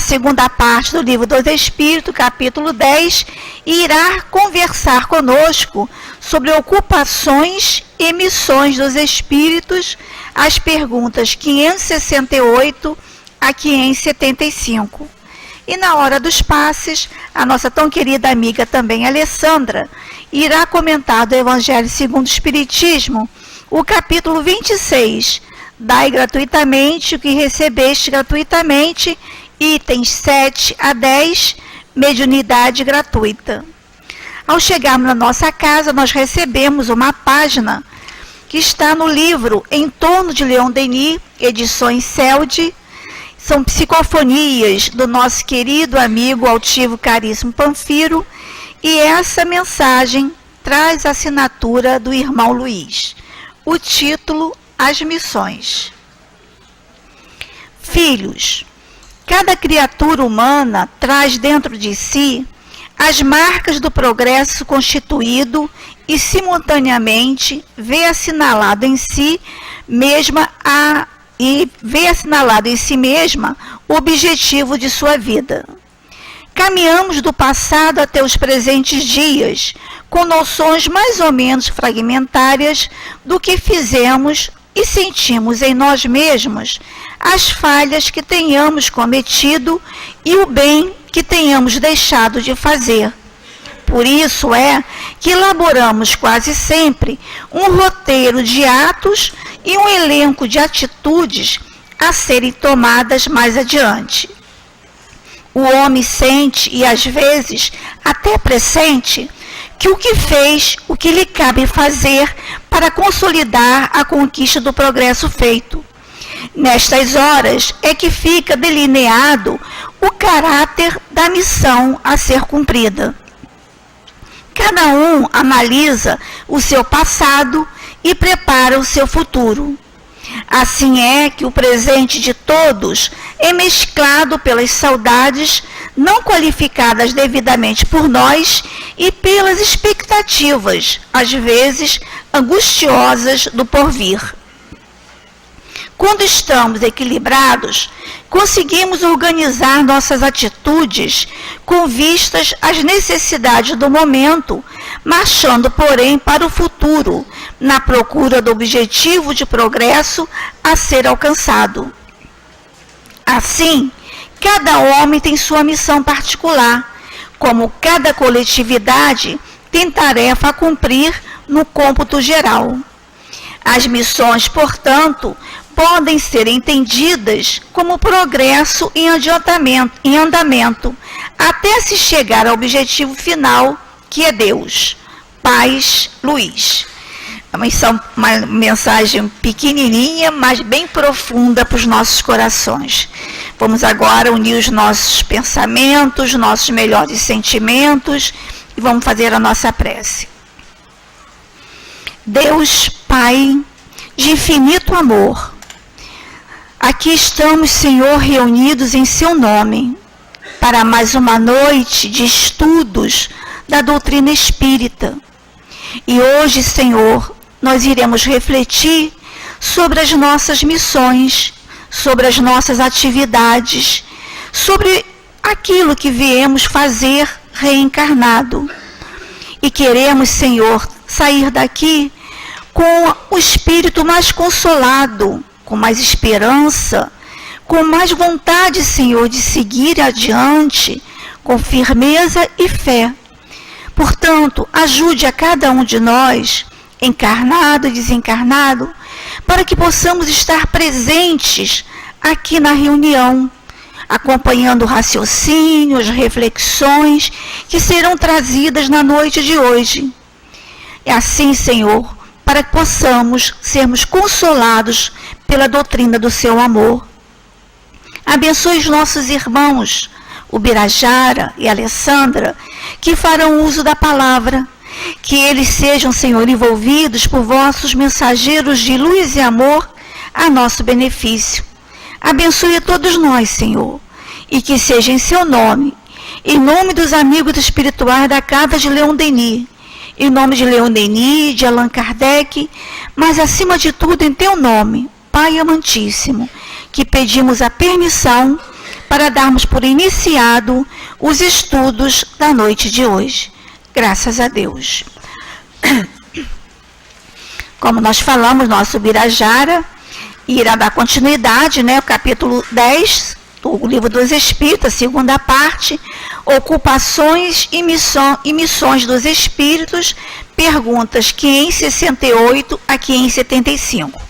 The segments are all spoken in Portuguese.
segunda parte do Livro dos Espíritos, capítulo 10, e irá conversar conosco sobre ocupações e missões dos espíritos, as perguntas 568 a 575. E na hora dos passes, a nossa tão querida amiga também, Alessandra, irá comentar do Evangelho segundo o Espiritismo, o capítulo 26, Dai gratuitamente o que recebeste gratuitamente, itens 7 a 10, mediunidade gratuita. Ao chegarmos na nossa casa, nós recebemos uma página que está no livro Em Torno de Leon Denis, edições CELD. São psicofonias do nosso querido amigo altivo caríssimo Panfiro, e essa mensagem traz a assinatura do irmão Luiz. O título: As Missões. Filhos, cada criatura humana traz dentro de si as marcas do progresso constituído e simultaneamente vê assinalado em si mesma o objetivo de sua vida. Caminhamos do passado até os presentes dias, com noções mais ou menos fragmentárias do que fizemos e sentimos em nós mesmos as falhas que tenhamos cometido e o bem que tenhamos deixado de fazer. Por isso é que elaboramos quase sempre um roteiro de atos e um elenco de atitudes a serem tomadas mais adiante. O homem sente, e às vezes até pressente, que o que fez, o que lhe cabe fazer para consolidar a conquista do progresso feito. Nestas horas é que fica delineado o caráter da missão a ser cumprida. Cada um analisa o seu passado e prepara o seu futuro. Assim é que o presente de todos é mesclado pelas saudades não qualificadas devidamente por nós e pelas expectativas, às vezes angustiosas, do porvir. Quando estamos equilibrados, conseguimos organizar nossas atitudes com vistas às necessidades do momento, marchando, porém, para o futuro, na procura do objetivo de progresso a ser alcançado. Assim, cada homem tem sua missão particular, como cada coletividade tem tarefa a cumprir no cômputo geral. As missões, portanto, podem ser entendidas como progresso em andamento, até se chegar ao objetivo final, que é Deus. Paz, Luiz. Uma mensagem pequenininha, mas bem profunda para os nossos corações. Vamos agora unir os nossos pensamentos, nossos melhores sentimentos, e vamos fazer a nossa prece. Deus, Pai de infinito amor, aqui estamos, Senhor, reunidos em Seu nome, para mais uma noite de estudos da doutrina espírita. E hoje, Senhor, nós iremos refletir sobre as nossas missões, sobre as nossas atividades, sobre aquilo que viemos fazer reencarnado. E queremos, Senhor, sair daqui com o espírito mais consolado, com mais esperança, com mais vontade, Senhor, de seguir adiante, com firmeza e fé. Portanto, ajude a cada um de nós, encarnado e desencarnado, para que possamos estar presentes aqui na reunião, acompanhando o raciocínio, as reflexões que serão trazidas na noite de hoje. É assim, Senhor, para que possamos sermos consolados pela doutrina do Seu amor. Abençoe os nossos irmãos, o Birajara e a Alessandra, que farão uso da palavra. Que eles sejam, Senhor, envolvidos por vossos mensageiros de luz e amor a nosso benefício. Abençoe a todos nós, Senhor, e que seja em Seu nome, em nome dos amigos espirituais da Casa de Leon Denis, em nome de Leon Denis, de Allan Kardec, mas acima de tudo em Teu nome, Pai amantíssimo, que pedimos a permissão para darmos por iniciado os estudos da noite de hoje. Graças a Deus. Como nós falamos, nosso Birajara irá dar continuidade, o capítulo 10 do Livro dos Espíritos, a segunda parte, ocupações e missões dos Espíritos, perguntas 568 a 575.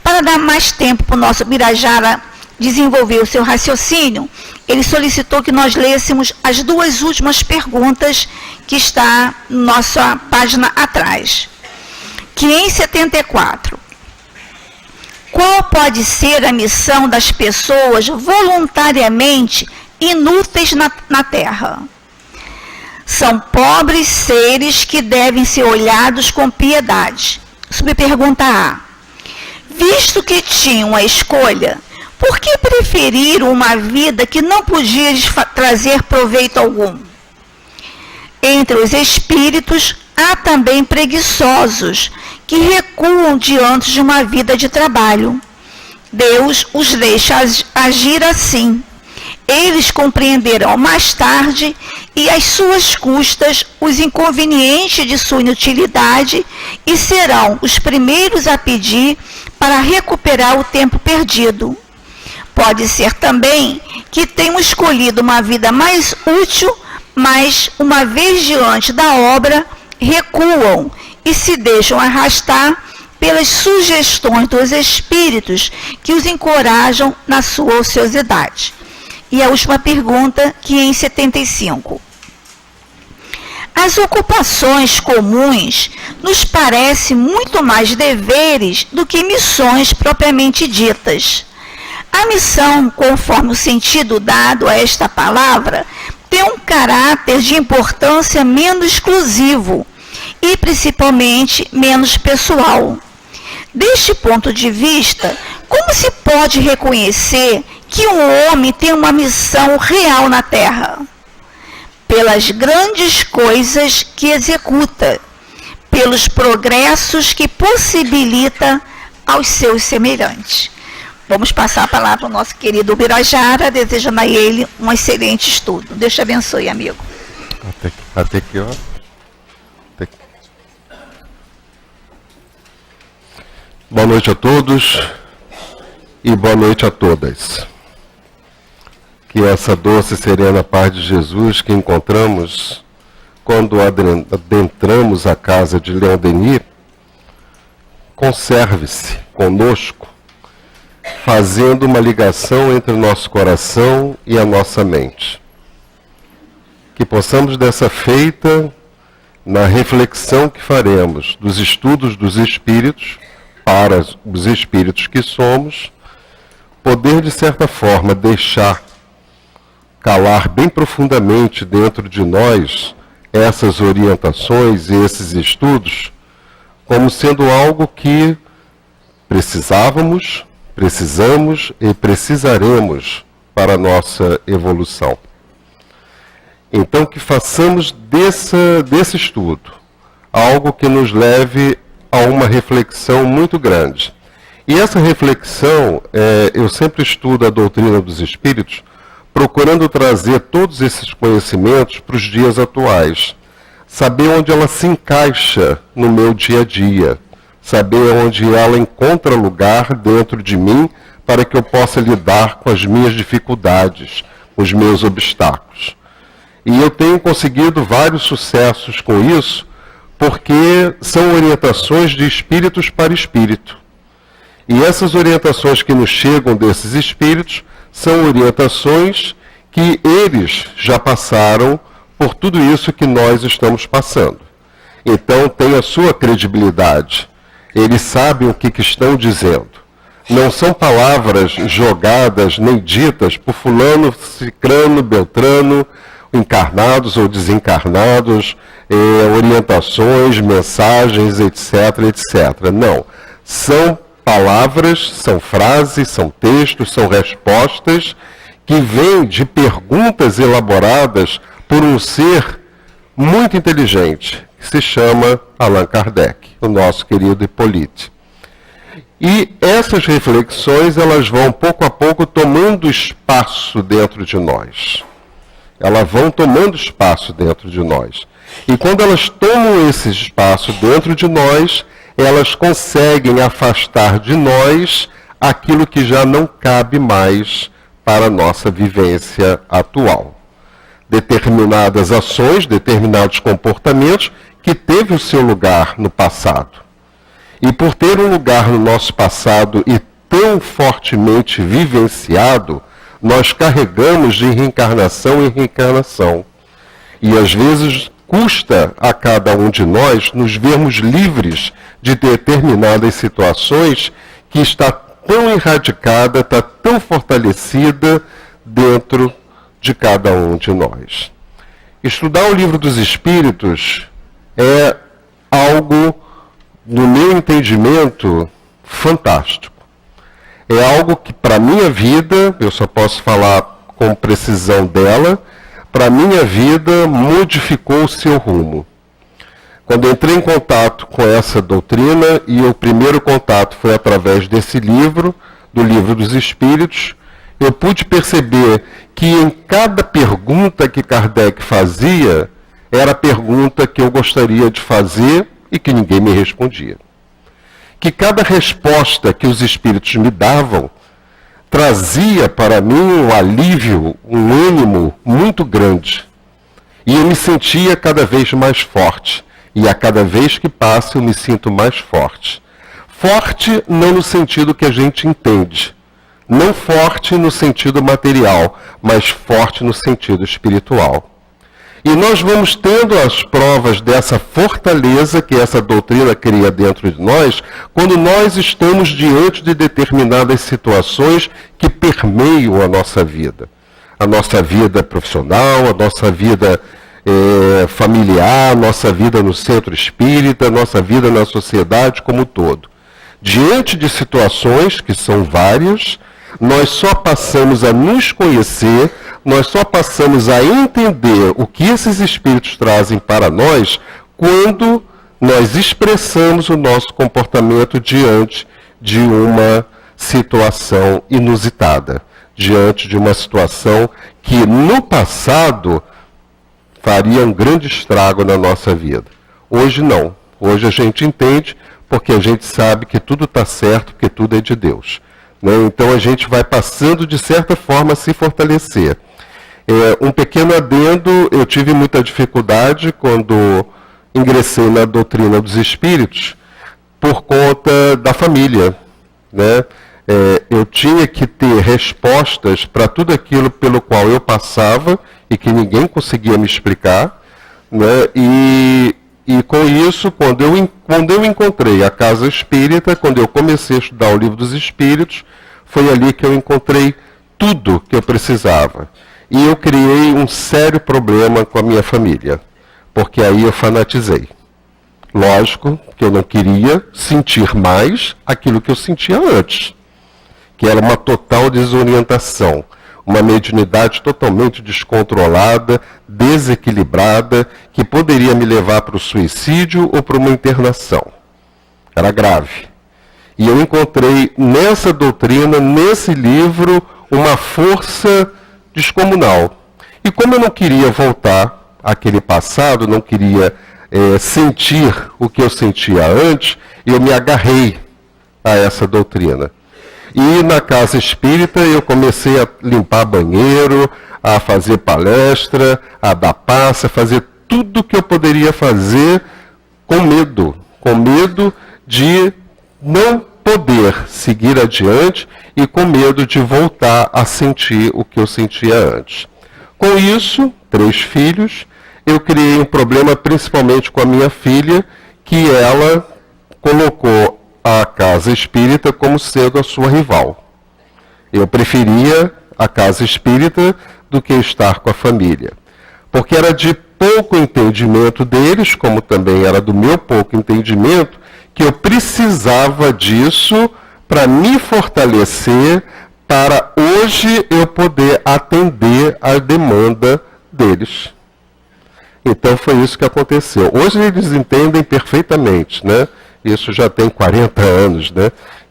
Para dar mais tempo para o nosso Birajara desenvolver o seu raciocínio, ele solicitou que nós lêssemos as duas últimas perguntas que está na nossa página atrás. 574. Qual pode ser a missão das pessoas voluntariamente inúteis na Terra? São pobres seres que devem ser olhados com piedade. Subpergunta A. Visto que tinham a escolha, por que preferiram uma vida que não podia lhes trazer proveito algum? Entre os espíritos, há também preguiçosos, que recuam diante de uma vida de trabalho. Deus os deixa agir assim. Eles compreenderão mais tarde e às suas custas os inconvenientes de sua inutilidade e serão os primeiros a pedir para recuperar o tempo perdido. Pode ser também que tenham escolhido uma vida mais útil, mas, uma vez diante da obra, recuam e se deixam arrastar pelas sugestões dos espíritos que os encorajam na sua ociosidade. E a última pergunta, 575. As ocupações comuns nos parecem muito mais deveres do que missões propriamente ditas. A missão, conforme o sentido dado a esta palavra, tem um caráter de importância menos exclusivo e, principalmente, menos pessoal. Deste ponto de vista, como se pode reconhecer que um homem tem uma missão real na Terra? Pelas grandes coisas que executa, pelos progressos que possibilita aos seus semelhantes. Vamos passar a palavra ao nosso querido Birajara, desejando a ele um excelente estudo. Deus te abençoe, amigo. Até que hora? Boa noite a todos e boa noite a todas. Que essa doce e serena paz de Jesus que encontramos quando adentramos a casa de Leon Denis, conserve-se conosco, fazendo uma ligação entre o nosso coração e a nossa mente. Que possamos dessa feita, na reflexão que faremos dos estudos dos Espíritos, para os Espíritos que somos, poder de certa forma deixar calar bem profundamente dentro de nós essas orientações e esses estudos, como sendo algo que precisamos e precisaremos para a nossa evolução. Então, que façamos desse estudo algo que nos leve a uma reflexão muito grande. E essa reflexão, eu sempre estudo a doutrina dos Espíritos, procurando trazer todos esses conhecimentos para os dias atuais. Saber onde ela se encaixa no meu dia a dia. Saber onde ela encontra lugar dentro de mim para que eu possa lidar com as minhas dificuldades, com os meus obstáculos. E eu tenho conseguido vários sucessos com isso, porque são orientações de espíritos para espírito. E essas orientações que nos chegam desses espíritos são orientações que eles já passaram por tudo isso que nós estamos passando. Então tem a sua credibilidade. Eles sabem o que estão dizendo. Não são palavras jogadas nem ditas por fulano, cicrano, beltrano, encarnados ou desencarnados, orientações, mensagens, etc, etc. Não. São palavras, são frases, são textos, são respostas que vêm de perguntas elaboradas por um ser muito inteligente, que se chama Allan Kardec, o nosso querido Hippolyte. E essas reflexões, elas vão pouco a pouco tomando espaço dentro de nós. Elas vão tomando espaço dentro de nós. E quando elas tomam esse espaço dentro de nós, elas conseguem afastar de nós aquilo que já não cabe mais para a nossa vivência atual. Determinadas ações, determinados comportamentos que teve o seu lugar no passado. E por ter um lugar no nosso passado e tão fortemente vivenciado, nós carregamos de reencarnação em reencarnação. E às vezes custa a cada um de nós nos vermos livres de determinadas situações que está tão erradicada, está tão fortalecida dentro de cada um de nós. Estudar o Livro dos Espíritos é algo, no meu entendimento, fantástico. É algo que, para a minha vida, eu só posso falar com precisão dela, para a minha vida modificou o seu rumo. Quando eu entrei em contato com essa doutrina, e o primeiro contato foi através desse livro, do Livro dos Espíritos, eu pude perceber que em cada pergunta que Kardec fazia, era a pergunta que eu gostaria de fazer e que ninguém me respondia. Que cada resposta que os Espíritos me davam trazia para mim um alívio, um ânimo muito grande. E eu me sentia cada vez mais forte. E a cada vez que passa eu me sinto mais forte. Forte não no sentido que a gente entende. Não forte no sentido material, mas forte no sentido espiritual. E nós vamos tendo as provas dessa fortaleza que essa doutrina cria dentro de nós, quando nós estamos diante de determinadas situações que permeiam a nossa vida. A nossa vida profissional, a nossa vida familiar, a nossa vida no centro espírita, a nossa vida na sociedade como um todo. Diante de situações, que são várias, nós só passamos a nos conhecer, nós só passamos a entender o que esses espíritos trazem para nós quando nós expressamos o nosso comportamento diante de uma situação inusitada, diante de uma situação que no passado faria um grande estrago na nossa vida. Hoje não. Hoje a gente entende porque a gente sabe que tudo está certo, porque tudo é de Deus. Então a gente vai passando de certa forma a se fortalecer. Um pequeno adendo, eu tive muita dificuldade quando ingressei na doutrina dos espíritos por conta da família. Eu tinha que ter respostas para tudo aquilo pelo qual eu passava e que ninguém conseguia me explicar. E com isso, quando eu encontrei a Casa Espírita, quando eu comecei a estudar o Livro dos Espíritos, foi ali que eu encontrei tudo que eu precisava. E eu criei um sério problema com a minha família, porque aí eu fanatizei. Lógico que eu não queria sentir mais aquilo que eu sentia antes, que era uma total desorientação, uma mediunidade totalmente descontrolada, desequilibrada, que poderia me levar para o suicídio ou para uma internação. Era grave. E eu encontrei nessa doutrina, nesse livro, uma força descomunal. E como eu não queria voltar àquele passado, não queria sentir o que eu sentia antes, eu me agarrei a essa doutrina. E na Casa Espírita eu comecei a limpar banheiro, a fazer palestra, a dar passe, a fazer tudo que eu poderia fazer com medo de não poder seguir adiante e com medo de voltar a sentir o que eu sentia antes. Com isso, 3 filhos, eu criei um problema principalmente com a minha filha, que ela colocou a Casa Espírita como sendo a sua rival. Eu preferia a Casa Espírita do que estar com a família, porque era de pouco entendimento deles, como também era do meu pouco entendimento, que eu precisava disso para me fortalecer, para hoje eu poder atender a demanda deles. Então foi isso que aconteceu. Hoje eles entendem perfeitamente, Isso já tem 40 anos,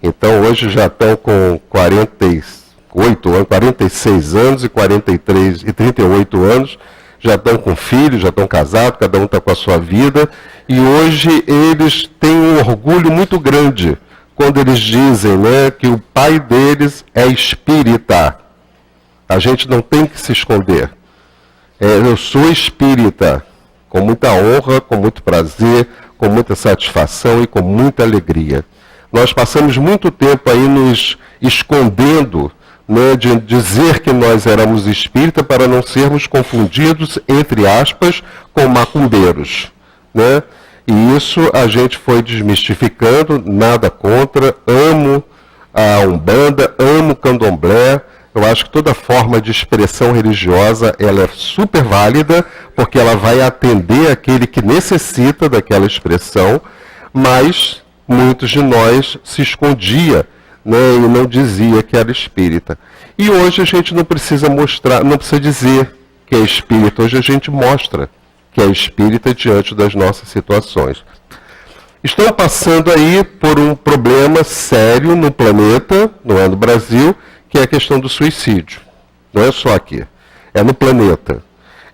Então hoje já estão com 48 anos, 46 anos e 43 e 38 anos, já estão com filhos, já estão casados, cada um está com a sua vida, e hoje eles têm um orgulho muito grande quando eles dizem, né, que o pai deles é espírita. A gente não tem que se esconder. Eu sou espírita, com muita honra, com muito prazer, com muita satisfação e com muita alegria. Nós passamos muito tempo aí nos escondendo, né, de dizer que nós éramos espírita para não sermos confundidos, entre aspas, com macumbeiros, né? E isso a gente foi desmistificando, nada contra, amo a Umbanda, amo o Candomblé. Eu acho que toda forma de expressão religiosa ela é super válida, porque ela vai atender aquele que necessita daquela expressão, mas muitos de nós se escondia, né, e não dizia que era espírita. E hoje a gente não precisa mostrar, não precisa dizer que é espírita, hoje a gente mostra que é espírita diante das nossas situações. Estão passando aí por um problema sério no planeta, não é no Brasil, que é a questão do suicídio. Não é só aqui, é no planeta.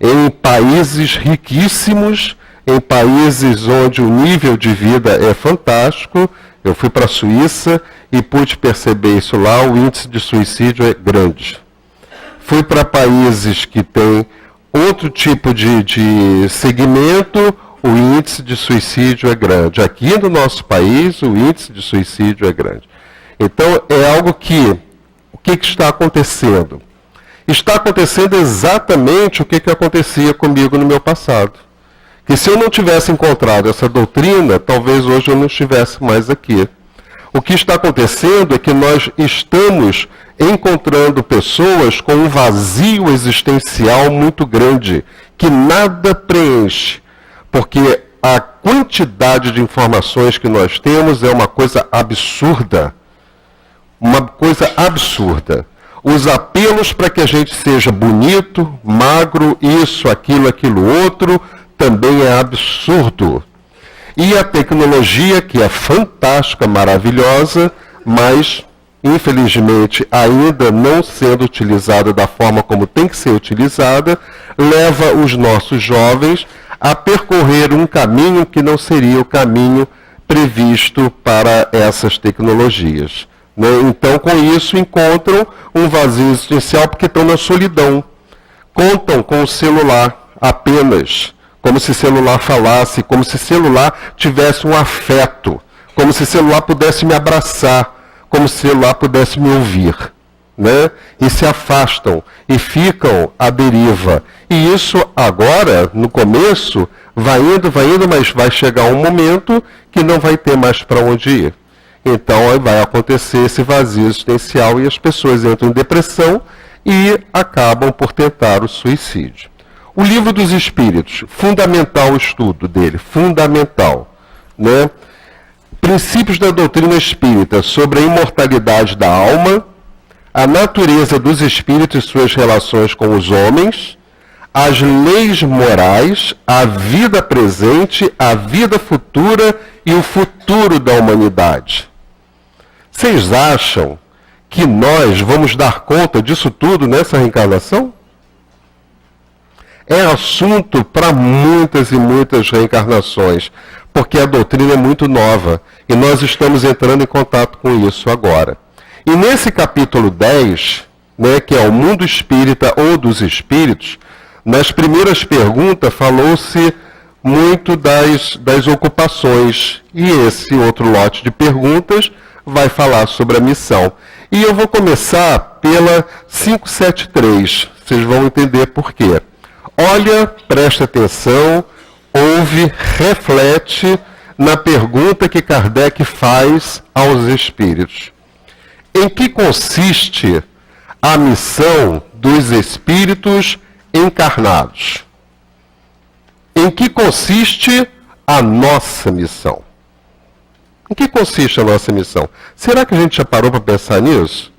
Em países riquíssimos, em países onde o nível de vida é fantástico. Eu fui para a Suíça e pude perceber isso lá, o índice de suicídio é grande. Fui para países que têm outro tipo de segmento, o índice de suicídio é grande. Aqui no nosso país, o índice de suicídio é grande. Então, é algo que... O que está acontecendo? Está acontecendo exatamente o que acontecia comigo no meu passado. Que se eu não tivesse encontrado essa doutrina, talvez hoje eu não estivesse mais aqui. O que está acontecendo é que nós estamos encontrando pessoas com um vazio existencial muito grande, que nada preenche, porque a quantidade de informações que nós temos é uma coisa absurda. Uma coisa absurda. Os apelos para que a gente seja bonito, magro, isso, aquilo outro, também é absurdo. E a tecnologia, que é fantástica, maravilhosa, mas, infelizmente, ainda não sendo utilizada da forma como tem que ser utilizada, leva os nossos jovens a percorrer um caminho que não seria o caminho previsto para essas tecnologias. Então, com isso, encontram um vazio existencial porque estão na solidão. Contam com o celular apenas, como se celular falasse, como se celular tivesse um afeto, como se celular pudesse me abraçar, como se celular pudesse me ouvir, né? E se afastam e ficam à deriva. E isso agora, no começo, vai indo, mas vai chegar um momento que não vai ter mais para onde ir. Então vai acontecer esse vazio existencial e as pessoas entram em depressão e acabam por tentar o suicídio. O Livro dos Espíritos, fundamental o estudo dele, fundamental, né? Princípios da doutrina espírita sobre a imortalidade da alma, a natureza dos espíritos e suas relações com os homens, as leis morais, a vida presente, a vida futura e o futuro da humanidade. Vocês acham que nós vamos dar conta disso tudo nessa reencarnação? É assunto para muitas e muitas reencarnações, porque a doutrina é muito nova e nós estamos entrando em contato com isso agora. E nesse capítulo 10, né, que é o mundo espírita ou dos espíritos, nas primeiras perguntas falou-se muito das ocupações, e esse outro lote de perguntas vai falar sobre a missão. E eu vou começar pela 573, vocês vão entender por quê. Olha, presta atenção, ouve, reflete na pergunta que Kardec faz aos espíritos. Em que consiste a missão dos espíritos encarnados? Em que consiste a nossa missão? Em que consiste a nossa missão? Será que a gente já parou para pensar nisso?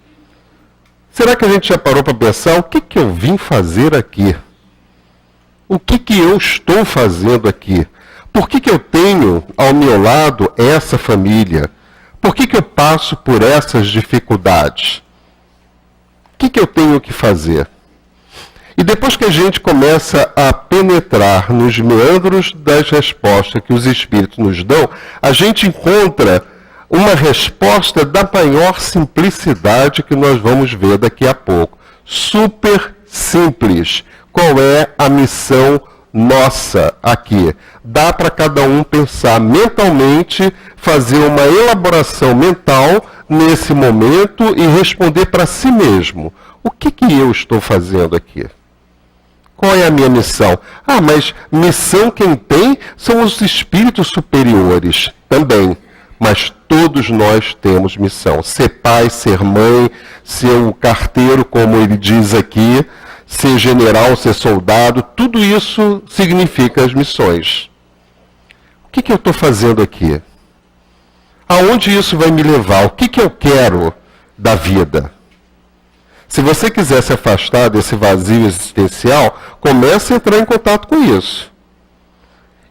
Será que a gente já parou para pensar o que eu vim fazer aqui? O que eu estou fazendo aqui? Por que eu tenho ao meu lado essa família? Por que eu passo por essas dificuldades? O que eu tenho que fazer? E depois que a gente começa a penetrar nos meandros das respostas que os Espíritos nos dão, a gente encontra uma resposta da maior simplicidade que nós vamos ver daqui a pouco. Super simples. Qual é a missão nossa aqui? Dá para cada um pensar mentalmente, fazer uma elaboração mental nesse momento e responder para si mesmo. O que eu estou fazendo aqui? Qual é a minha missão? Ah, mas missão quem tem são os espíritos superiores também. Mas todos nós temos missão. Ser pai, ser mãe, ser o carteiro, como ele diz aqui, ser general, ser soldado, tudo isso significa as missões. O que eu estou fazendo aqui? Aonde isso vai me levar? O que eu quero da vida? Se você quiser se afastar desse vazio existencial, comece a entrar em contato com isso.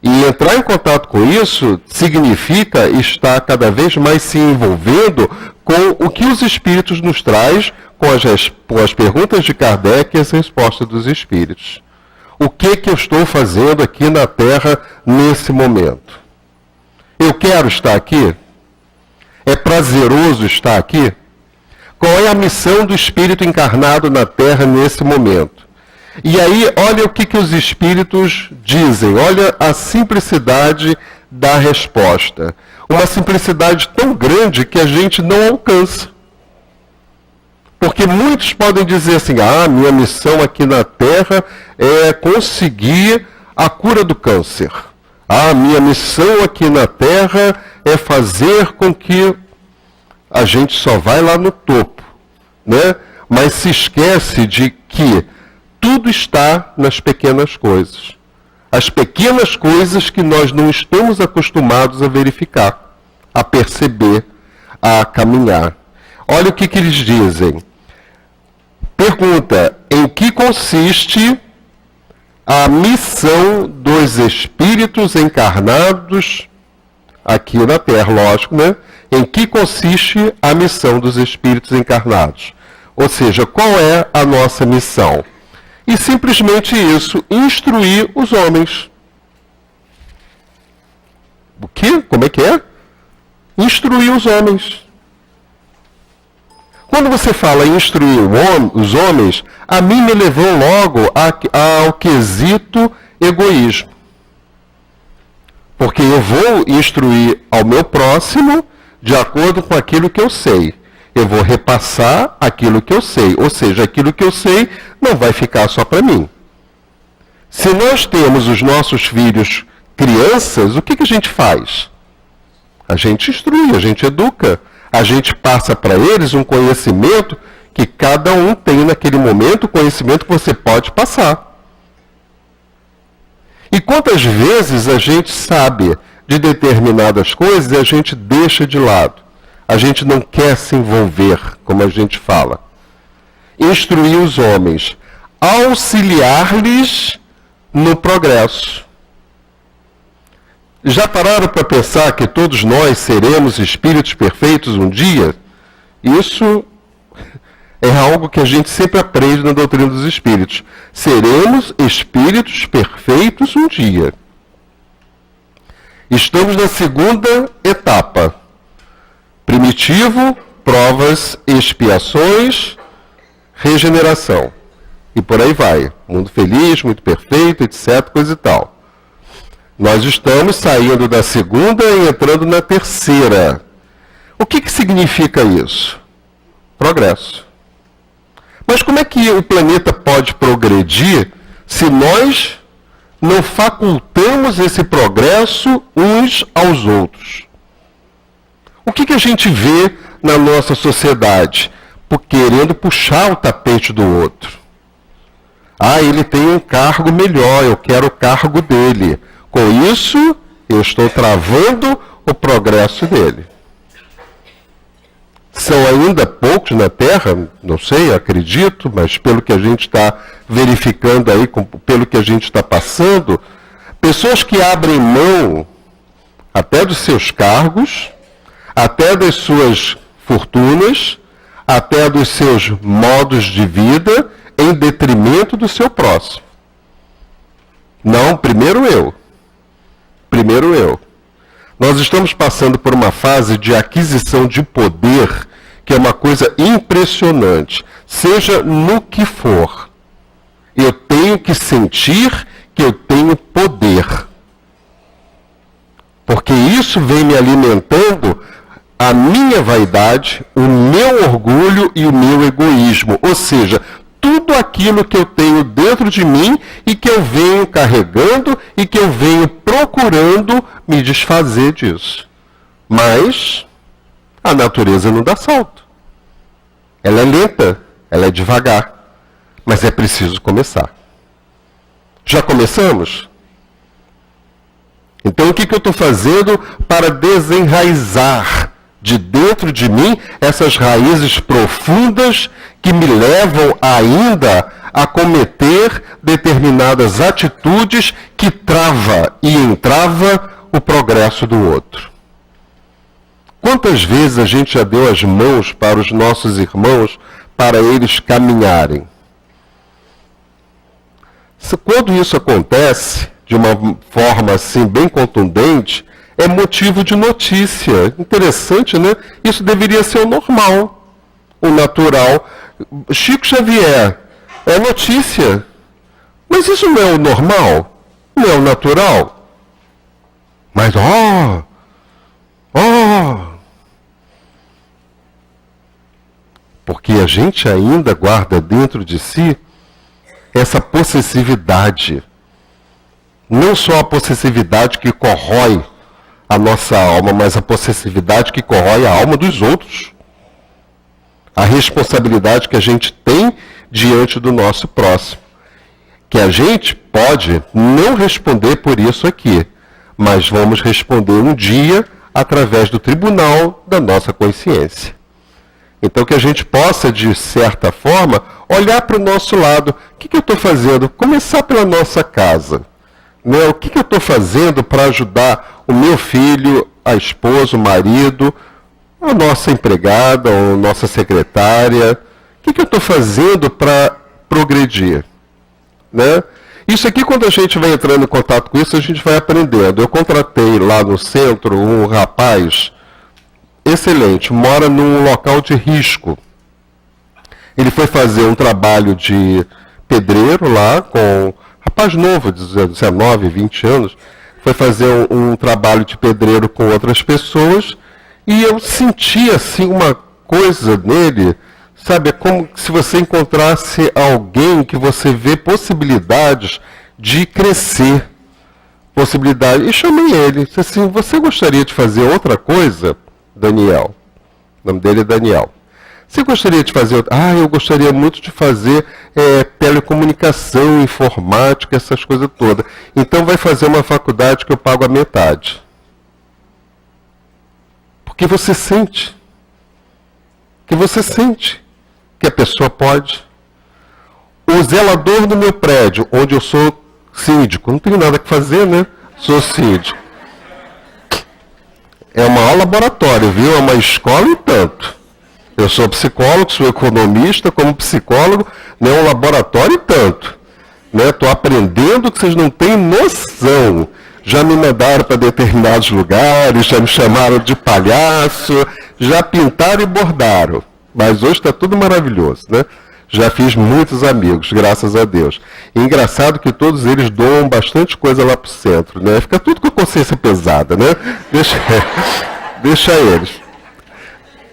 E entrar em contato com isso significa estar cada vez mais se envolvendo com o que os Espíritos nos traz, com as perguntas de Kardec e as respostas dos Espíritos. O que eu estou fazendo aqui na Terra nesse momento? Eu quero estar aqui? É prazeroso estar aqui? Qual é a missão do Espírito encarnado na Terra nesse momento? E aí, olha o que os Espíritos dizem, olha a simplicidade da resposta. Uma simplicidade tão grande que a gente não alcança. Porque muitos podem dizer assim, minha missão aqui na Terra é conseguir a cura do câncer. Minha missão aqui na Terra é fazer com que a gente só vai lá no topo, né? Mas se esquece de que tudo está nas pequenas coisas. As pequenas coisas que nós não estamos acostumados a verificar, a perceber, a caminhar. Olha o que eles dizem. Pergunta, em que consiste a missão dos espíritos encarnados aqui na Terra, lógico, né? Em que consiste a missão dos espíritos encarnados? Ou seja, qual é a nossa missão? E simplesmente isso, instruir os homens. O quê? Como é que é? Instruir os homens. Quando você fala em instruir os homens, a mim me levou logo ao quesito egoísmo. Porque eu vou instruir ao meu próximo de acordo com aquilo que eu sei. Eu vou repassar aquilo que eu sei. Ou seja, aquilo que eu sei não vai ficar só para mim. Se nós temos os nossos filhos crianças, o que a gente faz? A gente instrui, a gente educa. A gente passa para eles um conhecimento que cada um tem naquele momento, o conhecimento que você pode passar. E quantas vezes a gente sabe de determinadas coisas e a gente deixa de lado. A gente não quer se envolver, como a gente fala. Instruir os homens, auxiliar-lhes no progresso. Já pararam para pensar que todos nós seremos espíritos perfeitos um dia? Isso é algo que a gente sempre aprende na doutrina dos espíritos. Seremos espíritos perfeitos um dia. Estamos na segunda etapa. Primitivo, provas, expiações, regeneração. E por aí vai. Mundo feliz, muito perfeito, etc, coisa e tal. Nós estamos saindo da segunda e entrando na terceira. O que significa isso? Progresso. Mas como é que o planeta pode progredir se nós não facultamos esse progresso uns aos outros? O que a gente vê na nossa sociedade? Querendo puxar o tapete do outro. Ele tem um cargo melhor, eu quero o cargo dele. Com isso, eu estou travando o progresso dele. São ainda poucos na Terra, não sei, acredito, mas pelo que a gente está verificando aí, pelo que a gente está passando, pessoas que abrem mão até dos seus cargos, até das suas fortunas, até dos seus modos de vida, em detrimento do seu próximo. Não, primeiro eu. Primeiro eu. Nós estamos passando por uma fase de aquisição de poder, que é uma coisa impressionante. Seja no que for, eu tenho que sentir que eu tenho poder. Porque isso vem me alimentando a minha vaidade, o meu orgulho e o meu egoísmo. Ou seja, tudo aquilo que eu tenho dentro de mim e que eu venho carregando e que eu venho procurando me desfazer disso. Mas a natureza não dá salto. Ela é lenta, ela é devagar, mas é preciso começar. Já começamos? Então o que eu estou fazendo para desenraizar de dentro de mim essas raízes profundas que me levam ainda a cometer determinadas atitudes que trava e entrava o progresso do outro? Quantas vezes a gente já deu as mãos para os nossos irmãos para eles caminharem? Quando isso acontece de uma forma assim bem contundente, é motivo de notícia. Interessante, né? Isso deveria ser o normal, o natural. Chico Xavier é notícia. Mas isso não é o normal? Não é o natural? Mas, porque a gente ainda guarda dentro de si essa possessividade. Não só a possessividade que corrói a nossa alma, mas a possessividade que corrói a alma dos outros. A responsabilidade que a gente tem diante do nosso próximo. Que a gente pode não responder por isso aqui, mas vamos responder um dia através do tribunal da nossa consciência. Então que a gente possa, de certa forma, olhar para o nosso lado. O que eu estou fazendo? Começar pela nossa casa. Né? O que eu estou fazendo para ajudar o meu filho, a esposa, o marido, a nossa empregada, a nossa secretária? O que eu estou fazendo para progredir? Né? Isso aqui, quando a gente vai entrando em contato com isso, a gente vai aprendendo. Eu contratei lá no centro um rapaz excelente, mora num local de risco. Ele foi fazer um trabalho de pedreiro lá com um rapaz novo, de 19, 20 anos, foi fazer um trabalho de pedreiro com outras pessoas, e eu senti assim uma coisa nele, sabe, é como se você encontrasse alguém que você vê possibilidades de crescer, possibilidade. E chamei ele, disse assim: você gostaria de fazer outra coisa, Daniel? O nome dele é Daniel. Você gostaria de fazer outra? Eu gostaria muito de fazer telecomunicação, informática, essas coisas todas. Então vai fazer uma faculdade que eu pago a metade. Porque você sente. Que você sente que a pessoa pode. O zelador do meu prédio, onde eu sou síndico, não tenho nada que fazer, né? Sou síndico. É uma aula laboratório, viu? É uma escola e tanto. Eu sou psicólogo, sou economista, como psicólogo, né? Um laboratório e tanto. Estou aprendendo que vocês não têm noção. Já me mandaram para determinados lugares, já me chamaram de palhaço, já pintaram e bordaram. Mas hoje está tudo maravilhoso, né? Já fiz muitos amigos, graças a Deus. E engraçado que todos eles doam bastante coisa lá para o centro, né? Fica tudo com a consciência pesada, né? Deixa eles.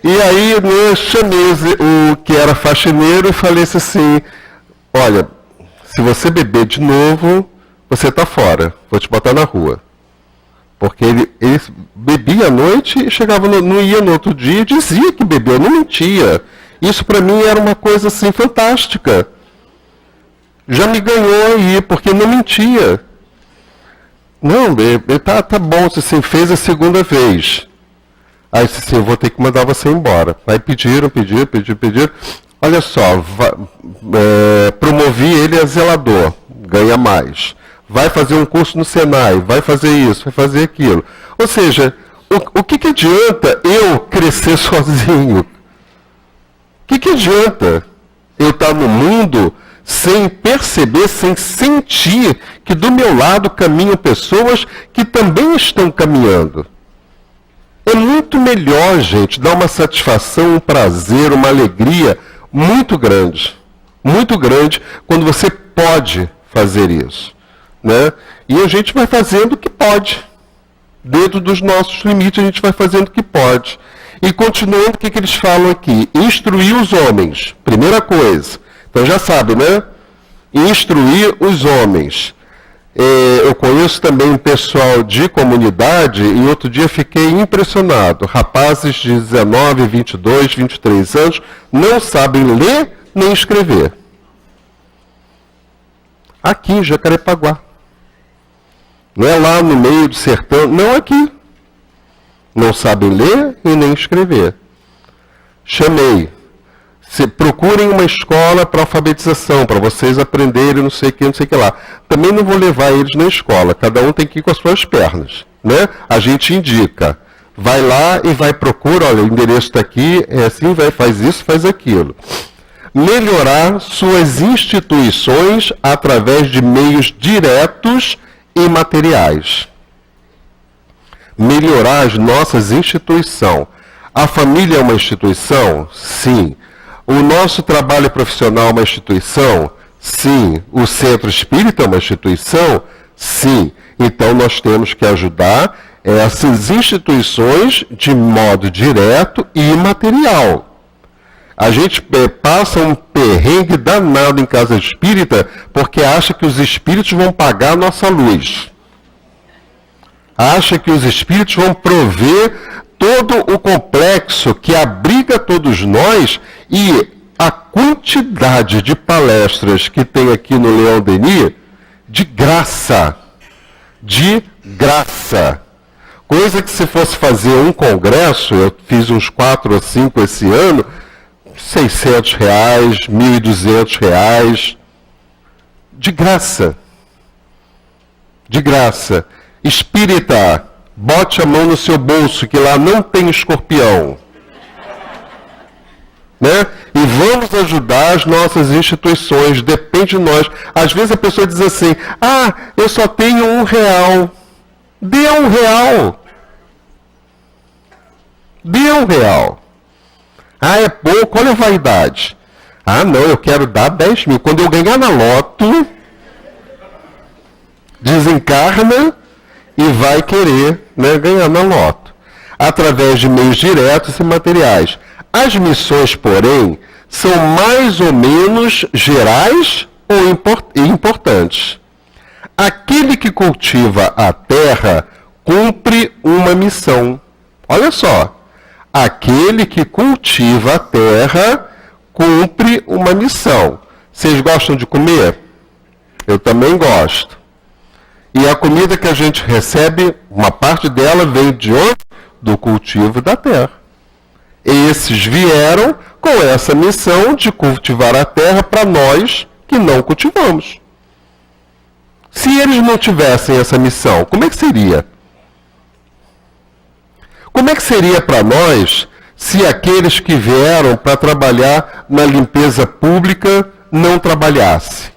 E aí, né, chamei o que era faxineiro e falei assim: olha, se você beber de novo, você está fora, vou te botar na rua. Porque ele bebia à noite e chegava, não ia no outro dia e dizia que bebeu, não mentia. Isso para mim era uma coisa assim fantástica. Já me ganhou aí, porque não mentia. Não, tá bom, você fez a segunda vez. Aí disse assim: eu vou ter que mandar você embora. Aí pediram. Olha só, promovi ele a zelador, ganha mais. Vai fazer um curso no Senai, vai fazer isso, vai fazer aquilo. Ou seja, o que adianta eu crescer sozinho? O que adianta eu estar no mundo sem perceber, sem sentir que do meu lado caminham pessoas que também estão caminhando? É muito melhor, gente, dar uma satisfação, um prazer, uma alegria muito grande, quando você pode fazer isso, né? E a gente vai fazendo o que pode. Dentro dos nossos limites, a gente vai fazendo o que pode. E continuando, o que eles falam aqui? Instruir os homens. Primeira coisa. Então já sabe, né? Instruir os homens. Eu conheço também um pessoal de comunidade e outro dia fiquei impressionado. Rapazes de 19, 22, 23 anos não sabem ler nem escrever. Aqui em Jacarepaguá. Não é lá no meio do sertão, não aqui. Não sabem ler e nem escrever. Chamei. Procurem uma escola para alfabetização, para vocês aprenderem não sei o que lá. Também não vou levar eles na escola, cada um tem que ir com as suas pernas, né? A gente indica. Vai lá e vai procurar, olha, o endereço está aqui, é assim, faz isso, faz aquilo. Melhorar suas instituições através de meios diretos e materiais. Melhorar as nossas instituições. A família é uma instituição? Sim. O nosso trabalho profissional é uma instituição? Sim. O centro espírita é uma instituição? Sim. Então nós temos que ajudar essas instituições de modo direto e material. A gente passa um perrengue danado em casa espírita porque acha que os espíritos vão pagar a nossa luz. Acha que os espíritos vão prover todo o complexo que abriga todos nós, e a quantidade de palestras que tem aqui no Leão Denis, de graça. De graça. Coisa que se fosse fazer um congresso, eu fiz uns 4 ou 5 esse ano, R$600, R$1.200, de graça. De graça. Espírita, bote a mão no seu bolso, que lá não tem escorpião. Né? E vamos ajudar as nossas instituições, depende de nós. Às vezes a pessoa diz assim, eu só tenho R$1. Dê R$1. Dê R$1. É pouco, olha a vaidade. Não, eu quero dar 10 mil. Quando eu ganhar na loto, desencarna e vai querer, né, ganhar na loto. Através de meios diretos e materiais. As missões, porém, são mais ou menos gerais ou importantes. Aquele que cultiva a terra cumpre uma missão. Olha só. Aquele que cultiva a terra cumpre uma missão. Vocês gostam de comer? Eu também gosto. E a comida que a gente recebe, uma parte dela vem de onde? Do cultivo da terra. Esses vieram com essa missão de cultivar a terra para nós que não cultivamos. Se eles não tivessem essa missão, como é que seria? Como é que seria para nós se aqueles que vieram para trabalhar na limpeza pública não trabalhassem?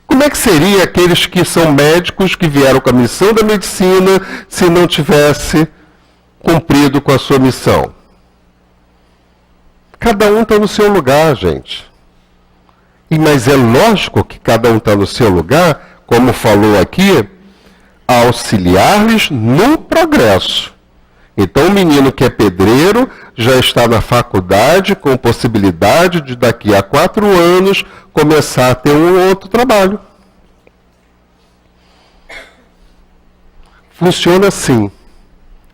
Como é que seria aqueles que são médicos, que vieram com a missão da medicina, se não tivesse cumprido com a sua missão? Cada um está no seu lugar, gente. Mas é lógico que cada um está no seu lugar, como falou aqui, auxiliar-lhes no progresso. Então o menino que é pedreiro já está na faculdade com possibilidade de daqui a 4 anos começar a ter um outro trabalho. Funciona assim.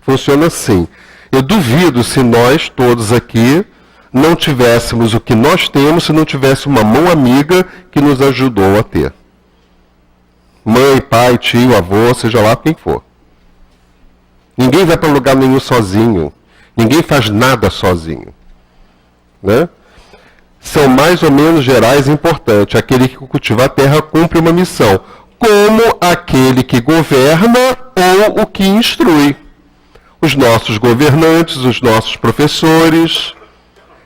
Funciona assim. Eu duvido se nós todos aqui não tivéssemos o que nós temos se não tivesse uma mão amiga que nos ajudou a ter. Mãe, pai, tio, avô, seja lá quem for. Ninguém vai para lugar nenhum sozinho. Ninguém faz nada sozinho. Né? São mais ou menos gerais e importantes. Aquele que cultiva a terra cumpre uma missão. Como aquele que governa ou o que instrui. Os nossos governantes, os nossos professores,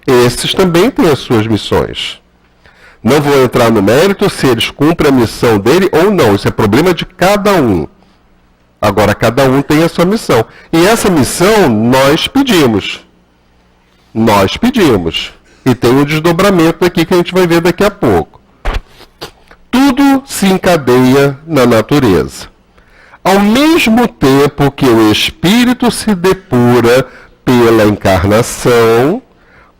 esses também têm as suas missões. Não vou entrar no mérito se eles cumprem a missão dele ou não. Isso é problema de cada um. Agora, cada um tem a sua missão. E essa missão nós pedimos. Nós pedimos. E tem um desdobramento aqui que a gente vai ver daqui a pouco. Tudo se encadeia na natureza. Ao mesmo tempo que o espírito se depura pela encarnação,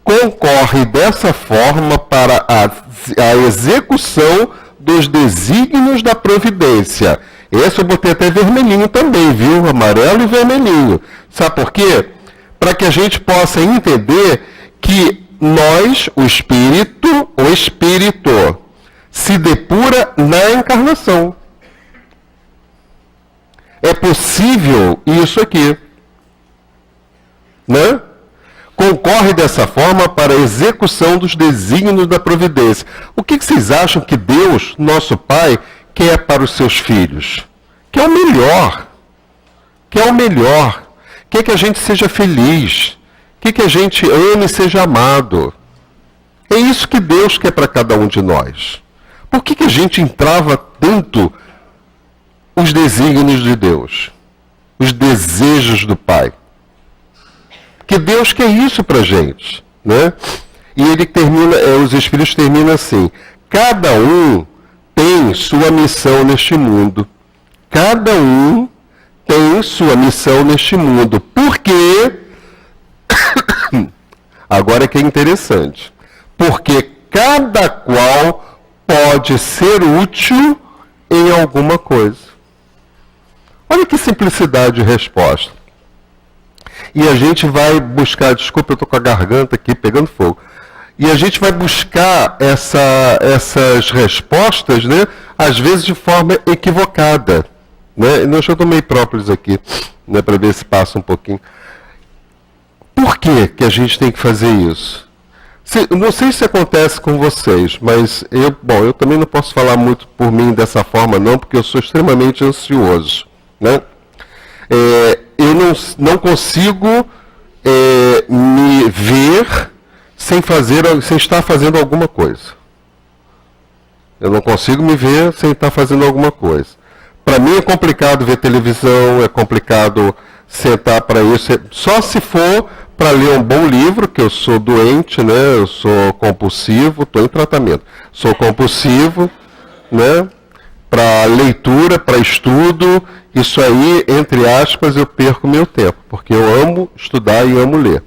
concorre dessa forma para a execução dos desígnios da providência. Esse eu botei até vermelhinho também, viu? Amarelo e vermelhinho. Sabe por quê? Para que a gente possa entender que nós, o espírito, se depura na encarnação. É possível isso aqui, né? Concorre dessa forma para a execução dos desígnios da providência. O que vocês acham que Deus, nosso Pai, quer para os seus filhos? Quer o melhor. Quer o melhor. Quer que a gente seja feliz. Quer que a gente ame e seja amado. É isso que Deus quer para cada um de nós. Por que a gente entrava tanto os desígnios de Deus? Os desejos do Pai. Que Deus quer isso para a gente, né? E ele termina, os Espíritos terminam assim: cada um tem sua missão neste mundo. Cada um tem sua missão neste mundo. Por quê? Agora que é interessante. Porque cada qual pode ser útil em alguma coisa. Olha que simplicidade de resposta. E a gente vai buscar, desculpa, eu estou com a garganta aqui pegando fogo. E a gente vai buscar essas respostas, né, às vezes de forma equivocada. Né? Deixa eu tomar própolis aqui, né, para ver se passa um pouquinho. Por que a gente tem que fazer isso? Não sei se acontece com vocês, mas eu também não posso falar muito por mim dessa forma não, porque eu sou extremamente ansioso. Né? Eu não consigo me ver sem estar fazendo alguma coisa. Eu não consigo me ver sem estar fazendo alguma coisa. Para mim é complicado ver televisão, é complicado sentar para isso. Só se for para ler um bom livro, que eu sou doente, né? Eu sou compulsivo, estou em tratamento. Sou compulsivo, né? Para leitura, para estudo, isso aí, entre aspas, eu perco meu tempo, porque eu amo estudar e amo ler.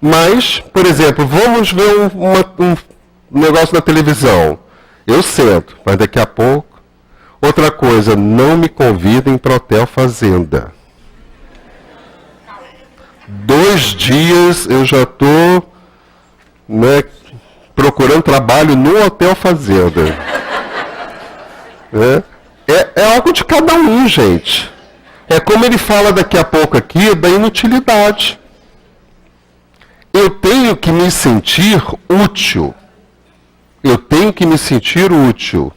Mas, por exemplo, vamos ver um negócio na televisão. Eu sento, mas daqui a pouco. Outra coisa, não me convidem para Hotel Fazenda. 2 dias eu já estou, né, procurando trabalho no Hotel Fazenda. É algo de cada um, gente. É como ele fala daqui a pouco aqui da inutilidade. Eu tenho que me sentir útil. Eu tenho que me sentir útil.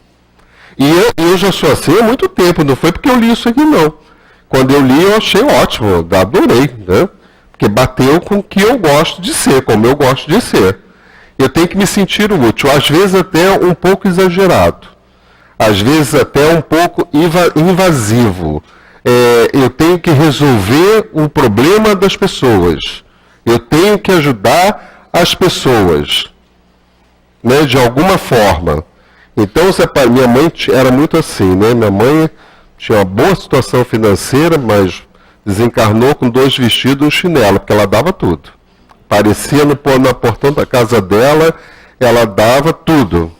E eu já sou assim há muito tempo, não foi porque eu li isso aqui não. Quando eu li eu achei ótimo, adorei, né? Porque bateu com o que eu gosto de ser, como eu gosto de ser. Eu tenho que me sentir útil, às vezes até um pouco exagerado. Às vezes até um pouco invasivo. Eu tenho que resolver o problema das pessoas. Eu tenho que ajudar as pessoas, né, de alguma forma. Então, minha mãe era muito assim, né? Minha mãe tinha uma boa situação financeira, mas desencarnou com 2 vestidos e um chinelo, porque ela dava tudo. Aparecia no portão da casa dela, ela dava tudo.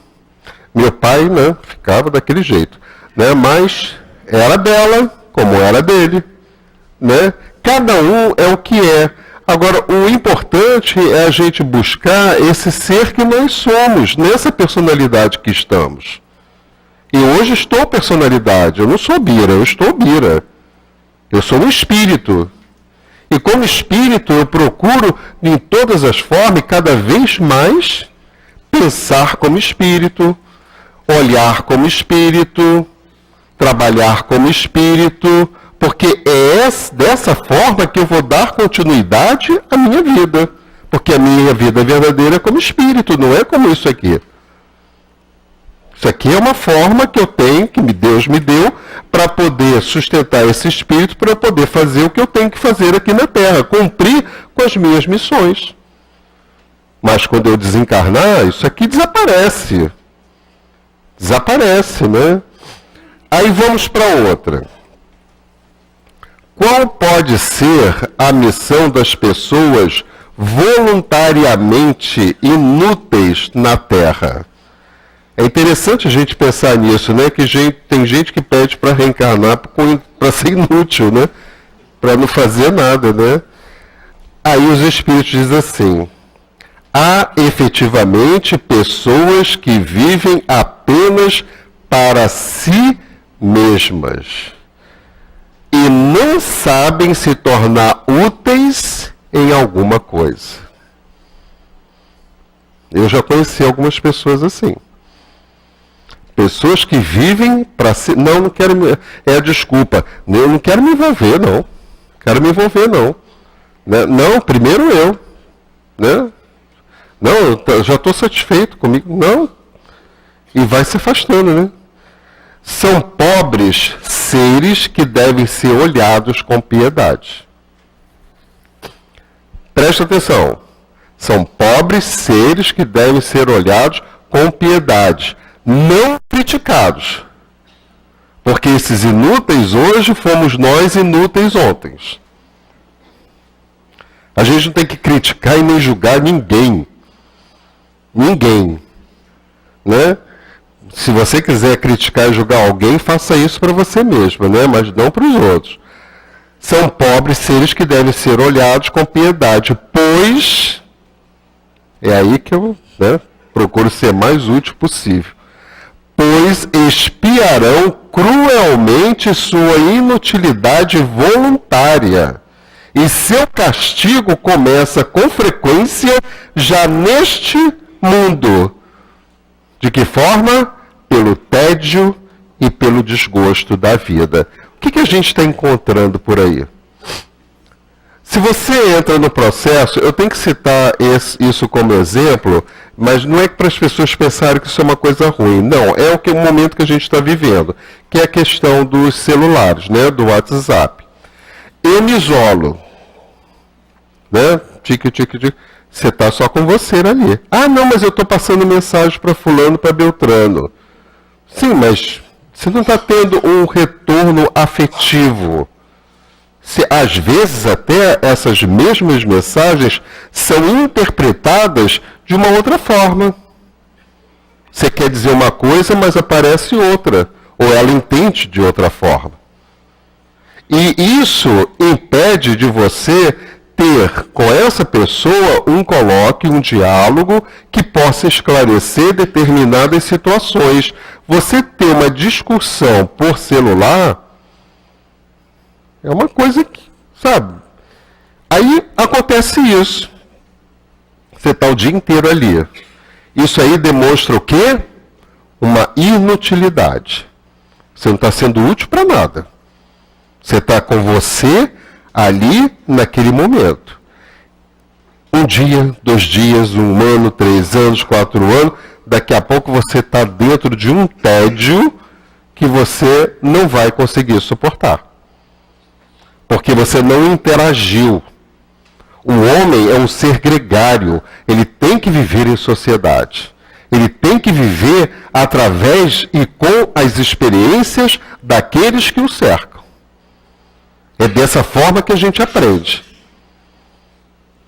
Meu pai, né, ficava daquele jeito, né? Mas era dela, como era dele, né? Cada um é o que é. Agora, o importante é a gente buscar esse ser que nós somos, nessa personalidade que estamos. E hoje estou personalidade, eu não sou Bira, eu estou Bira. Eu sou um espírito. E como espírito eu procuro, em todas as formas, cada vez mais, pensar como espírito, olhar como espírito, trabalhar como espírito, Porque é dessa forma que eu vou dar continuidade à minha vida. Porque a minha vida verdadeira é como espírito, não é como isso aqui. Isso aqui é uma forma que eu tenho, que Deus me deu, para poder sustentar esse espírito, para poder fazer o que eu tenho que fazer aqui na Terra, cumprir com as minhas missões. Mas quando eu desencarnar, isso aqui desaparece. Desaparece, né? Aí vamos para outra. Qual pode ser a missão das pessoas voluntariamente inúteis na Terra? É interessante a gente pensar nisso, né? Que tem gente que pede para reencarnar para ser inútil, né? Para não fazer nada, né? Aí os espíritos dizem assim: há efetivamente pessoas que vivem apenas para si mesmas e não sabem se tornar úteis em alguma coisa. Eu já conheci algumas pessoas assim. Pessoas que vivem para si. Não quero me. Desculpa. Eu não quero me envolver, não. Quero me envolver, não. Né? Não, primeiro eu. Né? Não, eu já estou satisfeito comigo. Não. E vai se afastando, né? São pobres seres que devem ser olhados com piedade. Presta atenção. São pobres seres que devem ser olhados com piedade. Não criticados. Porque esses inúteis hoje fomos nós inúteis ontem. A gente não tem que criticar e nem julgar ninguém. Ninguém. Né? Se você quiser criticar e julgar alguém, faça isso para você mesmo, né? Mas não para os outros. São pobres seres que devem ser olhados com piedade, pois é aí que eu procuro ser mais útil possível. Pois expiarão cruelmente sua inutilidade voluntária, e seu castigo começa com frequência já neste mundo. De que forma? Pelo tédio e pelo desgosto da vida. O que a gente está encontrando por aí? Se você entra no processo, eu tenho que citar isso como exemplo, mas não é para as pessoas pensarem que isso é uma coisa ruim. Não, é o momento que a gente está vivendo, que é a questão dos celulares, né, do WhatsApp. Eu me isolo, né? Você está só com você ali. Ah, não, mas eu estou passando mensagem para fulano, para Beltrano. Sim, mas você não está tendo um retorno afetivo. Às vezes até essas mesmas mensagens são interpretadas de uma outra forma. Você quer dizer uma coisa, mas aparece outra. Ou ela entende de outra forma. E isso impede de você ter com essa pessoa um colóquio, um diálogo que possa esclarecer determinadas situações. Você ter uma discussão por celular é uma coisa que, sabe? Aí acontece isso. Você está o dia inteiro ali. Isso aí demonstra o quê? Uma inutilidade. Você não está sendo útil para nada. Você está com você ali naquele momento. Um dia, 2 dias, 1 ano, 3 anos, 4 anos, daqui a pouco você está dentro de um tédio que você não vai conseguir suportar. Porque você não interagiu. O homem é um ser gregário, ele tem que viver em sociedade. Ele tem que viver através e com as experiências daqueles que o cercam. É dessa forma que a gente aprende.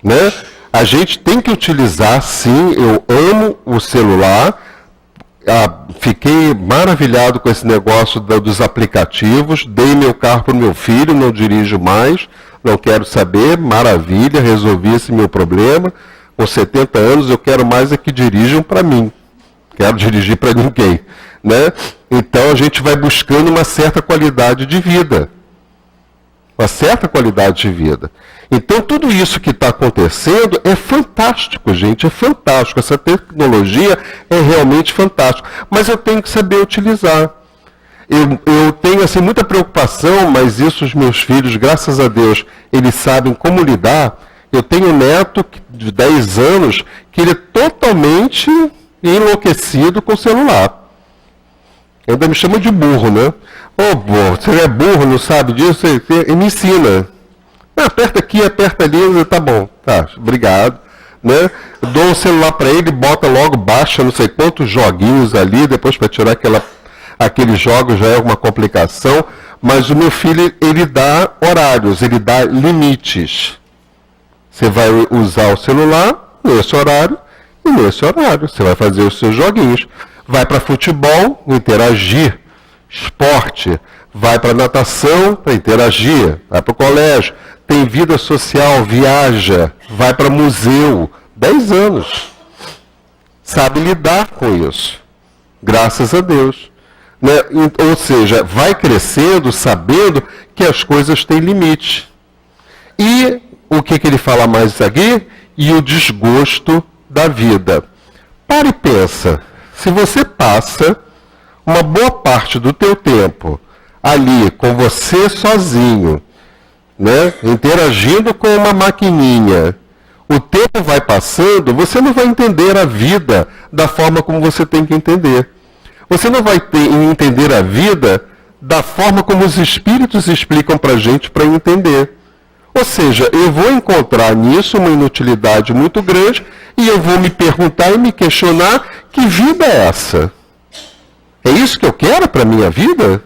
Né? A gente tem que utilizar, sim, eu amo o celular, fiquei maravilhado com esse negócio dos aplicativos, dei meu carro para o meu filho, não dirijo mais, não quero saber, maravilha, resolvi esse meu problema. Com 70 anos eu quero mais é que dirijam para mim, quero dirigir para ninguém. Né? Então a gente vai buscando uma certa qualidade de vida. Uma certa qualidade de vida. Então tudo isso que está acontecendo é fantástico, gente, é fantástico. Essa tecnologia é realmente fantástica. Mas eu tenho que saber utilizar. Eu tenho tenho assim muita preocupação, mas isso os meus filhos, graças a Deus, eles sabem como lidar. Eu tenho um neto de 10 anos que ele é totalmente enlouquecido com o celular. Ainda me chama de burro, né? Ô, burro, você é burro, não sabe disso? Ele me ensina. Aperta aqui, aperta ali, tá bom, tá, obrigado. Né? Eu dou um celular para ele, bota logo, baixa não sei quantos joguinhos ali, depois para tirar aqueles jogos já é uma complicação, mas o meu filho, ele dá horários, ele dá limites. Você vai usar o celular nesse horário e nesse horário. Você vai fazer os seus joguinhos. Vai para futebol, interagir. Esporte. Vai para natação, para interagir. Vai para o colégio. Tem vida social, viaja. Vai para museu. 10 anos. Sabe lidar com isso. Graças a Deus. Né? Ou seja, vai crescendo sabendo que as coisas têm limite. E o que ele fala mais aqui? E o desgosto da vida. Para e pensa, se você passa uma boa parte do teu tempo ali com você sozinho, né, interagindo com uma maquininha, o tempo vai passando, você não vai entender a vida da forma como você tem que entender. Você não vai entender a vida da forma como os espíritos explicam para a gente para entender. Ou seja, eu vou encontrar nisso uma inutilidade muito grande e eu vou me perguntar e me questionar: que vida é essa? É isso que eu quero para a minha vida?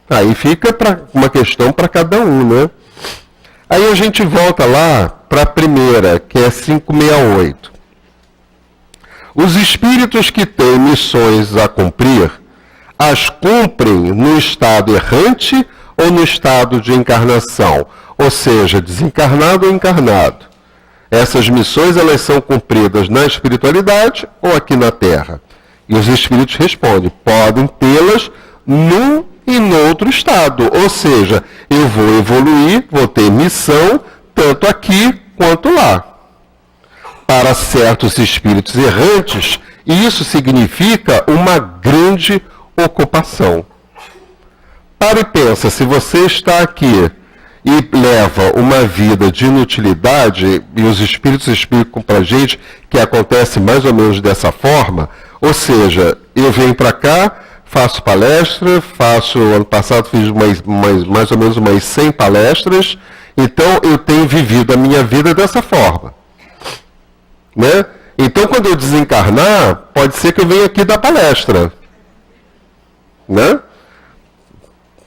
Aí fica uma questão para cada um, né? Aí a gente volta lá para a primeira, que é 568. Os espíritos que têm missões a cumprir, as cumprem no estado errante ou no estado de encarnação, ou seja, desencarnado ou encarnado. Essas missões elas são cumpridas na espiritualidade ou aqui na Terra? E os espíritos respondem, podem tê-las num e no outro estado, ou seja, eu vou evoluir, vou ter missão tanto aqui quanto lá. Para certos espíritos errantes, isso significa uma grande ocupação. Para e pensa, se você está aqui e leva uma vida de inutilidade, e os espíritos explicam para a gente que acontece mais ou menos dessa forma, ou seja, eu venho para cá, faço palestra, ano passado fiz mais ou menos umas 100 palestras, então eu tenho vivido a minha vida dessa forma. Né? Então quando eu desencarnar, pode ser que eu venha aqui dar palestra. Né?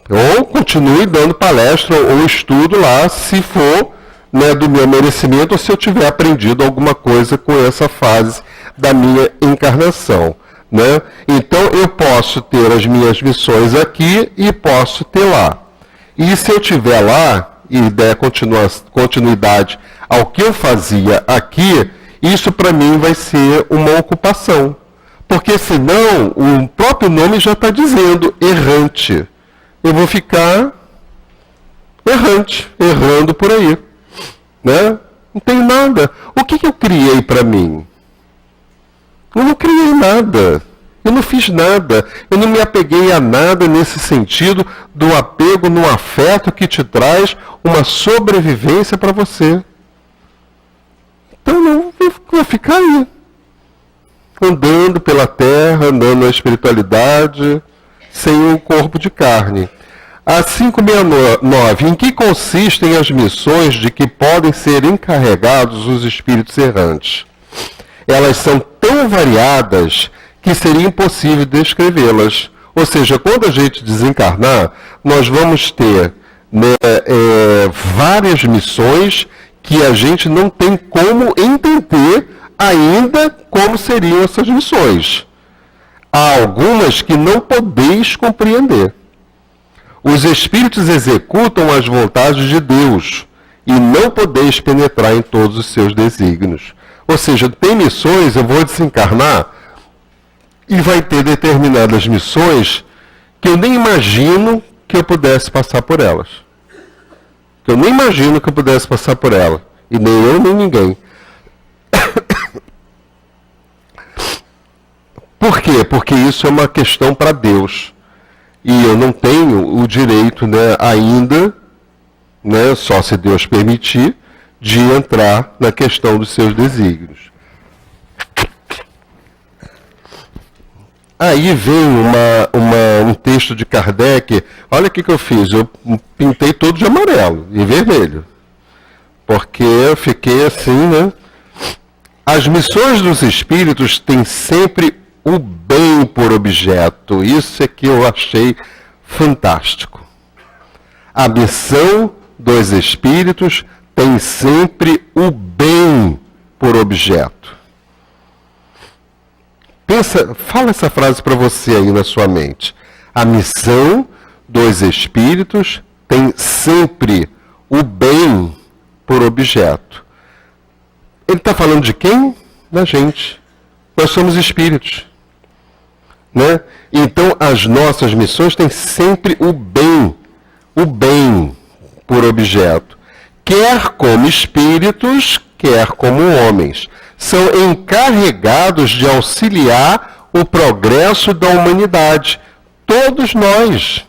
Ou continue dando palestra ou estudo lá, se for, né, do meu merecimento, ou se eu tiver aprendido alguma coisa com essa fase da minha encarnação. Né? Então eu posso ter as minhas missões aqui e posso ter lá. E se eu tiver lá e der continuidade ao que eu fazia aqui, isso para mim vai ser uma ocupação. Porque senão o próprio nome já está dizendo errante. Eu vou ficar errante, errando por aí. Né? Não tem nada. O que eu criei para mim? Eu não criei nada. Eu não fiz nada. Eu não me apeguei a nada nesse sentido do apego no afeto que te traz uma sobrevivência para você. Então não vou ficar aí. Andando pela terra, andando na espiritualidade, sem um corpo de carne. A 569, em que consistem as missões de que podem ser encarregados os espíritos errantes? Elas são tão variadas que seria impossível descrevê-las. Ou seja, quando a gente desencarnar, nós vamos ter, né, várias missões que a gente não tem como entender ainda como seriam essas missões. Há algumas que não podeis compreender. Os espíritos executam as vontades de Deus e não podeis penetrar em todos os seus desígnios. Ou seja, tem missões, eu vou desencarnar e vai ter determinadas missões que eu nem imagino que eu pudesse passar por elas. Que eu nem imagino que eu pudesse passar por ela. E nem eu, nem ninguém. Por quê? Porque isso é uma questão para Deus. E eu não tenho o direito, né, ainda, né, só se Deus permitir, de entrar na questão dos seus desígnios. Aí vem um texto de Kardec. Olha o que eu fiz. Eu pintei todo de amarelo e vermelho. Porque eu fiquei assim, né? As missões dos espíritos têm sempre o bem por objeto. Isso é que eu achei fantástico. A missão dos espíritos tem sempre o bem por objeto. Fala essa frase para você aí na sua mente. A missão dos espíritos tem sempre o bem por objeto. Ele está falando de quem? Da gente. Nós somos espíritos. Né? Então, as nossas missões têm sempre o bem por objeto. Quer como espíritos, quer como homens. São encarregados de auxiliar o progresso da humanidade. Todos nós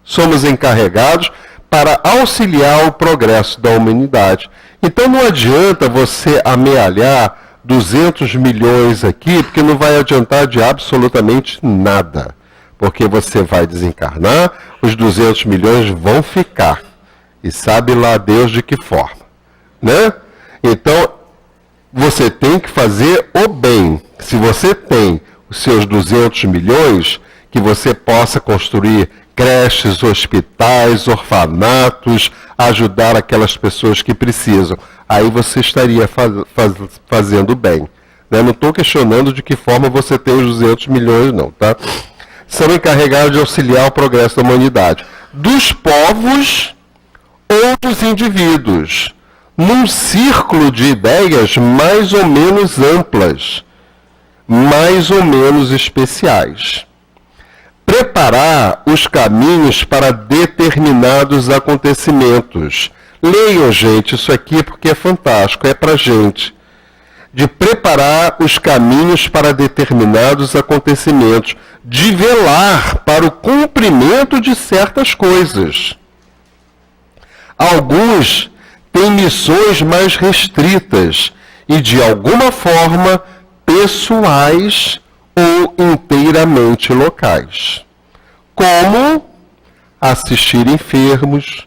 somos encarregados para auxiliar o progresso da humanidade. Então não adianta você amealhar 200 milhões aqui, porque não vai adiantar de absolutamente nada. Porque você vai desencarnar, os 200 milhões vão ficar. E sabe lá Deus de que forma. Né? Então, você tem que fazer o bem. Se você tem os seus 200 milhões, que você possa construir creches, hospitais, orfanatos, ajudar aquelas pessoas que precisam. Aí você estaria fazendo bem. Né? Não estou questionando de que forma você tem os 200 milhões, não. Tá? São encarregados de auxiliar o progresso da humanidade. Dos povos ou dos indivíduos. Num círculo de ideias mais ou menos amplas, mais ou menos especiais. Preparar os caminhos para determinados acontecimentos. Leiam, gente, isso aqui porque é fantástico, é pra gente. De preparar os caminhos para determinados acontecimentos. De velar para o cumprimento de certas coisas. Alguns têm missões mais restritas e, de alguma forma, pessoais ou inteiramente locais. Como assistir enfermos,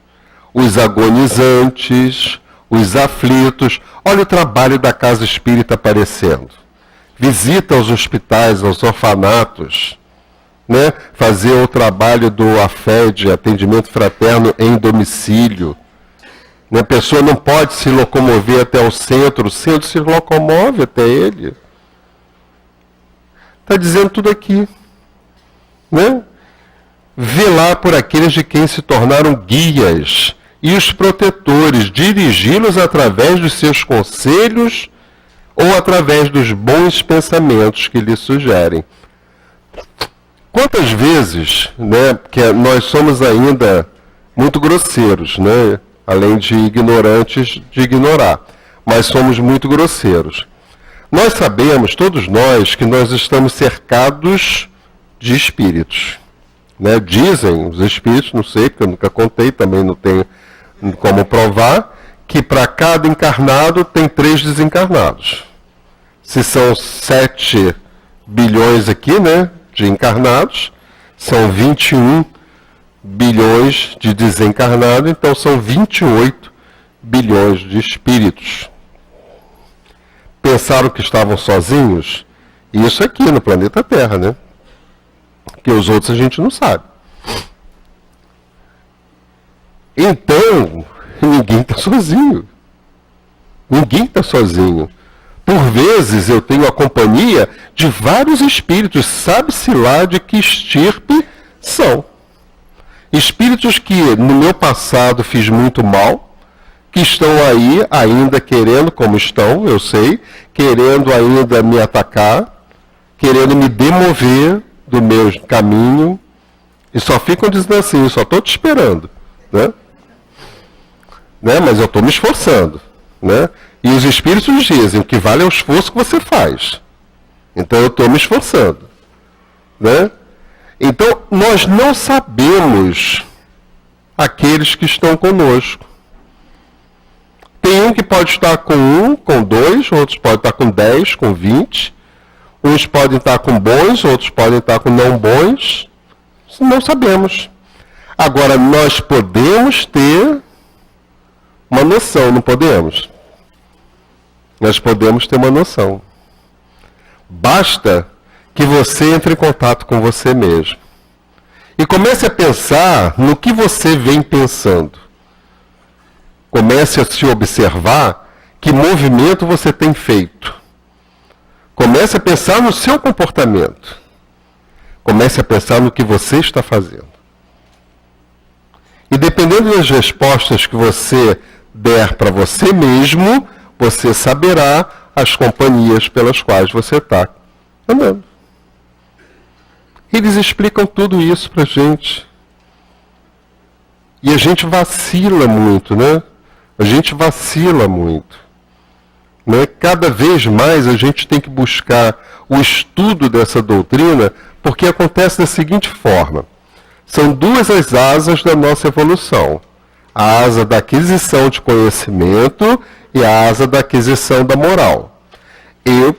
os agonizantes, os aflitos. Olha o trabalho da Casa Espírita aparecendo. Visita aos hospitais, aos orfanatos, né? Fazer o trabalho do AFED, atendimento fraterno em domicílio. A pessoa não pode se locomover até o centro se locomove até ele. Está dizendo tudo aqui. Né? Velar por aqueles de quem se tornaram guias e os protetores, dirigi-los através dos seus conselhos ou através dos bons pensamentos que lhes sugerem. Quantas vezes, né, que nós somos ainda muito grosseiros, né? Além de ignorantes de ignorar, mas somos muito grosseiros. Nós sabemos, todos nós, que nós estamos cercados de espíritos. Né? Dizem os espíritos, não sei, porque eu nunca contei, também não tenho como provar, que para cada encarnado tem 3 desencarnados. Se são 7 bilhões aqui, né, de encarnados, são 21 bilhões de desencarnados, então são 28 bilhões de espíritos. Pensaram que estavam sozinhos? Isso aqui no planeta Terra, né? Que os outros a gente não sabe. Então, ninguém está sozinho. Ninguém está sozinho. Por vezes eu tenho a companhia de vários espíritos, sabe-se lá de que estirpe são. Espíritos que no meu passado fiz muito mal, que estão aí ainda querendo, como estão, eu sei, querendo ainda me atacar, querendo me demover do meu caminho, e só ficam dizendo assim, eu só estou te esperando, né? Mas eu estou me esforçando, né? E os espíritos dizem que vale o esforço que você faz. Então eu estou me esforçando, né? Então, nós não sabemos aqueles que estão conosco. Tem um que pode estar com 1, com 2, outros podem estar com 10, com 20. Uns podem estar com bons, outros podem estar com não bons. Não sabemos. Agora, nós podemos ter uma noção, não podemos? Nós podemos ter uma noção. Basta que você entre em contato com você mesmo. E comece a pensar no que você vem pensando. Comece a se observar que movimento você tem feito. Comece a pensar no seu comportamento. Comece a pensar no que você está fazendo. E dependendo das respostas que você der para você mesmo, você saberá as companhias pelas quais você está andando. Eles explicam tudo isso para a gente. E a gente vacila muito, né? A gente vacila muito. Né? Cada vez mais a gente tem que buscar o estudo dessa doutrina, porque acontece da seguinte forma. São duas as asas da nossa evolução. A asa da aquisição de conhecimento e a asa da aquisição da moral.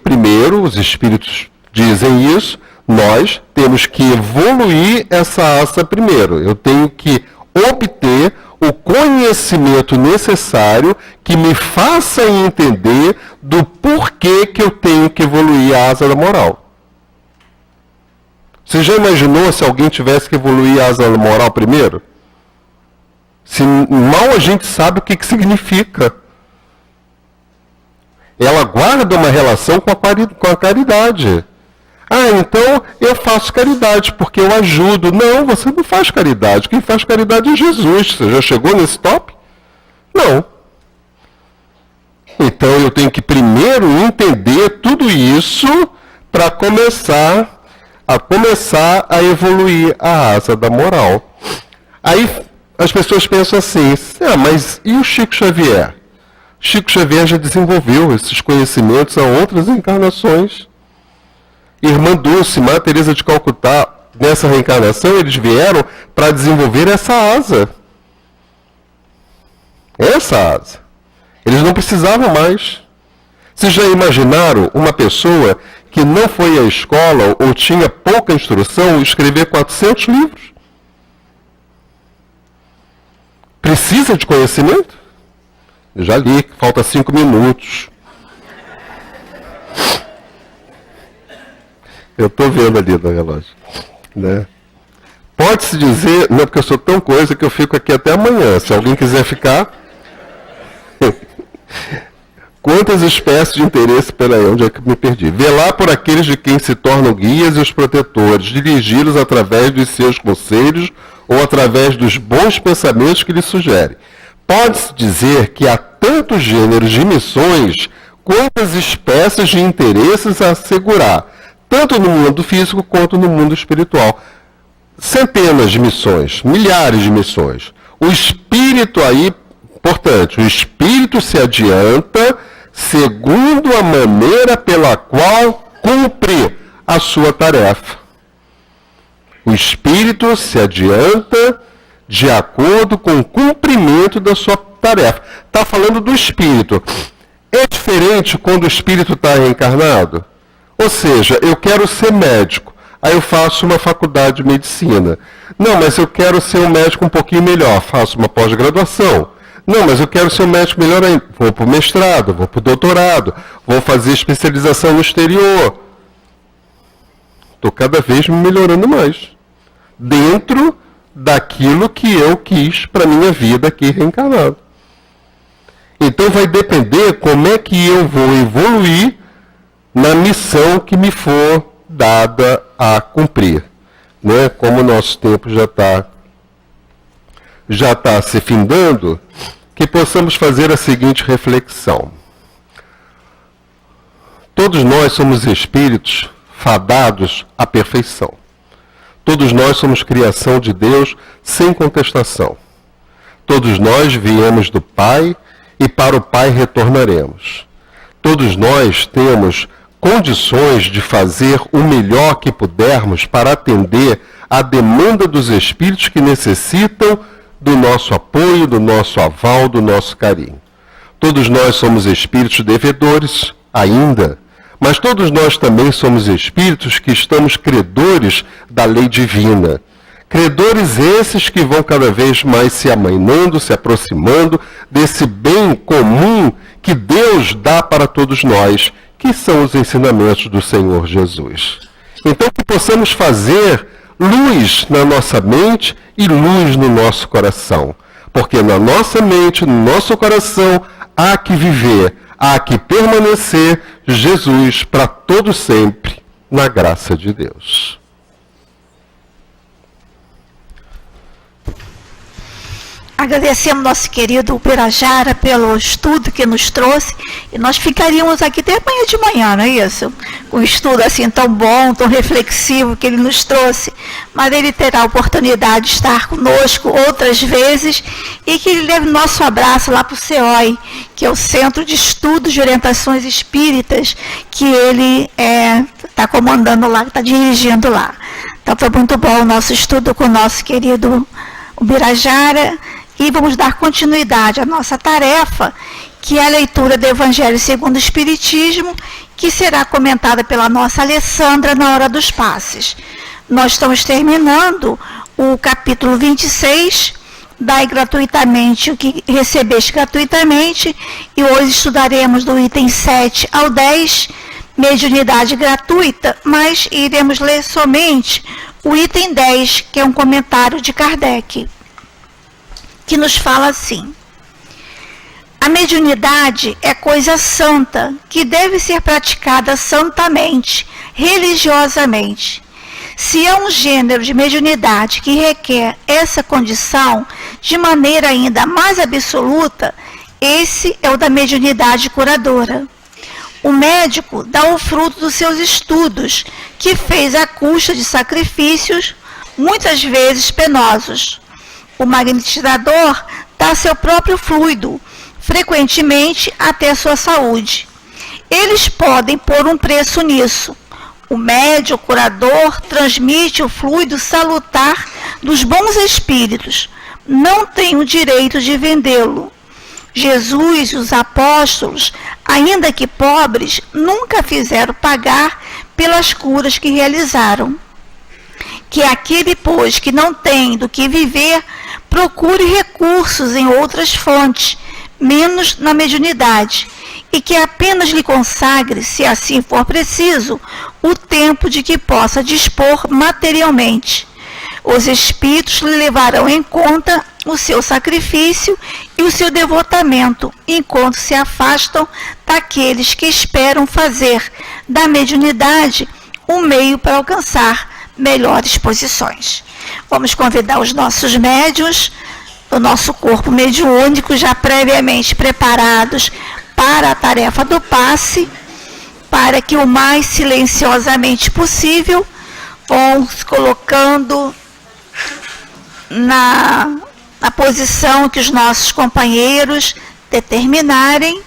Primeiro, os espíritos dizem isso, nós temos que evoluir essa asa primeiro. Eu tenho que obter o conhecimento necessário que me faça entender do porquê que eu tenho que evoluir a asa da moral. Você já imaginou se alguém tivesse que evoluir a asa da moral primeiro? Se mal a gente sabe o que significa. Ela guarda uma relação com a caridade. Ah, então eu faço caridade porque eu ajudo. Não, você não faz caridade. Quem faz caridade é Jesus. Você já chegou nesse top? Não. Então eu tenho que primeiro entender tudo isso para começar a evoluir a asa da moral. Aí as pessoas pensam assim, mas e o Chico Xavier? Chico Xavier já desenvolveu esses conhecimentos a outras encarnações. Irmã Dulce, Madre Teresa de Calcutá, nessa reencarnação, eles vieram para desenvolver essa asa. Essa asa. Eles não precisavam mais. Vocês já imaginaram uma pessoa que não foi à escola ou tinha pouca instrução escrever 400 livros? Precisa de conhecimento? Eu já li, falta 5 minutos. Eu estou vendo ali no relógio. Né? Pode-se dizer, não, porque eu sou tão coisa que eu fico aqui até amanhã. Se alguém quiser ficar. Quantas espécies de interesse, peraí, onde é que me perdi? Velar por aqueles de quem se tornam guias e os protetores, dirigi-los através dos seus conselhos ou através dos bons pensamentos que lhes sugerem. Pode-se dizer que há tantos gêneros de missões quantas espécies de interesses a assegurar, tanto no mundo físico quanto no mundo espiritual. Centenas de missões, milhares de missões. O espírito aí, portanto, o espírito se adianta segundo a maneira pela qual cumpre a sua tarefa. O espírito se adianta de acordo com o cumprimento da sua tarefa. Está falando do espírito. É diferente quando o espírito está reencarnado? Ou seja, eu quero ser médico, aí eu faço uma faculdade de medicina. Não, mas eu quero ser um médico um pouquinho melhor, faço uma pós-graduação. Não, mas eu quero ser um médico melhor ainda. Vou para o mestrado, vou para o doutorado, vou fazer especialização no exterior. Estou cada vez me melhorando mais. Dentro daquilo que eu quis para a minha vida aqui reencarnado. Então vai depender como é que eu vou evoluir na missão que me for dada a cumprir. Né? Como o nosso tempo já está se findando, que possamos fazer a seguinte reflexão. Todos nós somos espíritos fadados à perfeição. Todos nós somos criação de Deus sem contestação. Todos nós viemos do Pai e para o Pai retornaremos. Todos nós temos condições de fazer o melhor que pudermos para atender à demanda dos espíritos que necessitam do nosso apoio, do nosso aval, do nosso carinho. Todos nós somos espíritos devedores, ainda, mas todos nós também somos espíritos que estamos credores da lei divina. Credores esses que vão cada vez mais se amainando, se aproximando desse bem comum que Deus dá para todos nós, que são os ensinamentos do Senhor Jesus. Então que possamos fazer luz na nossa mente e luz no nosso coração. Porque na nossa mente, no nosso coração, há que viver, há que permanecer Jesus para todo sempre, na graça de Deus. Agradecemos nosso querido Ubirajara pelo estudo que nos trouxe, e nós ficaríamos aqui até amanhã de manhã, não é isso? Com um estudo assim tão bom, tão reflexivo que ele nos trouxe, mas ele terá a oportunidade de estar conosco outras vezes, e que ele leve nosso abraço lá para o CEOI, que é o Centro de Estudos de Orientações Espíritas, que ele está comandando lá, está dirigindo lá. Então foi muito bom o nosso estudo com o nosso querido Ubirajara. E vamos dar continuidade à nossa tarefa, que é a leitura do Evangelho segundo o Espiritismo, que será comentada pela nossa Alessandra na hora dos passes. Nós estamos terminando o capítulo 26, dai gratuitamente o que recebeste gratuitamente, e hoje estudaremos do item 7 ao 10, mediunidade gratuita, mas iremos ler somente o item 10, que é um comentário de Kardec, que nos fala assim: a mediunidade é coisa santa, que deve ser praticada santamente, religiosamente. Se é um gênero de mediunidade que requer essa condição de maneira ainda mais absoluta, esse é o da mediunidade curadora. O médico dá o fruto dos seus estudos, que fez à custa de sacrifícios, muitas vezes penosos. O magnetizador dá seu próprio fluido, frequentemente até sua saúde. Eles podem pôr um preço nisso. O médium curador transmite o fluido salutar dos bons espíritos. Não tem o direito de vendê-lo. Jesus e os apóstolos, ainda que pobres, nunca fizeram pagar pelas curas que realizaram. Que aquele, pois, que não tem do que viver, procure recursos em outras fontes, menos na mediunidade, e que apenas lhe consagre, se assim for preciso, o tempo de que possa dispor materialmente. Os espíritos lhe levarão em conta o seu sacrifício e o seu devotamento, enquanto se afastam daqueles que esperam fazer da mediunidade um meio para alcançar melhores posições. Vamos convidar os nossos médiuns, o nosso corpo mediúnico, já previamente preparados para a tarefa do passe, para que o mais silenciosamente possível vão se colocando na posição que os nossos companheiros determinarem.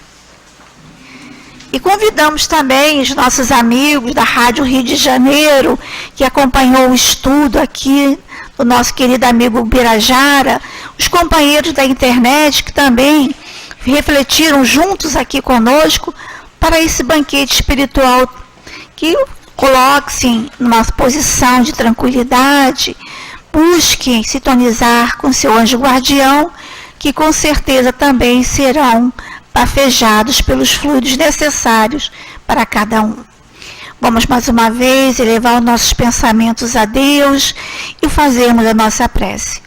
E convidamos também os nossos amigos da Rádio Rio de Janeiro, que acompanhou o estudo aqui do nosso querido amigo Ubirajara, os companheiros da internet que também refletiram juntos aqui conosco para esse banquete espiritual, que coloque-se numa posição de tranquilidade, busquem sintonizar com seu anjo guardião, que com certeza também serão bafejados pelos fluidos necessários para cada um. Vamos mais uma vez elevar os nossos pensamentos a Deus e fazermos a nossa prece.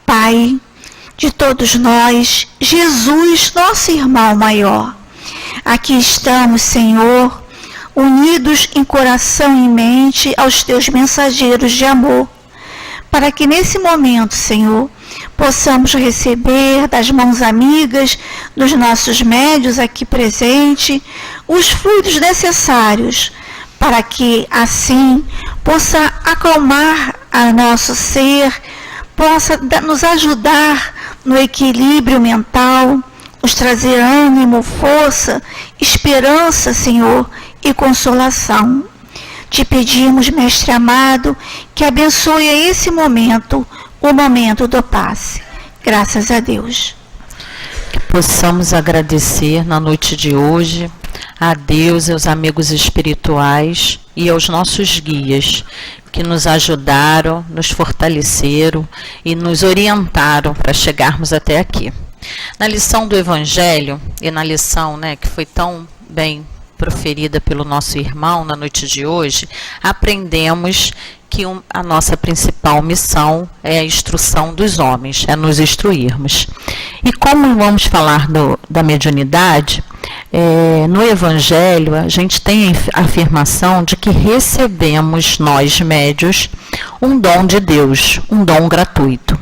Pai de todos nós, Jesus, nosso irmão maior, aqui estamos, Senhor, unidos em coração e mente aos teus mensageiros de amor, para que nesse momento, Senhor, possamos receber das mãos amigas dos nossos médiuns aqui presentes os fluidos necessários para que assim possa acalmar a nosso ser, possa nos ajudar no equilíbrio mental, nos trazer ânimo, força, esperança, Senhor, e consolação. Te pedimos, Mestre amado, que abençoe esse momento, o momento do passe. Graças a Deus. Que possamos agradecer na noite de hoje a Deus, aos amigos espirituais e aos nossos guias que nos ajudaram, nos fortaleceram e nos orientaram para chegarmos até aqui. Na lição do Evangelho e na lição, que foi tão bem proferida pelo nosso irmão na noite de hoje, aprendemos que a nossa principal missão é a instrução dos homens, é nos instruirmos. E como vamos falar da mediunidade, no Evangelho a gente tem a afirmação de que recebemos, nós médios, um dom de Deus, um dom gratuito.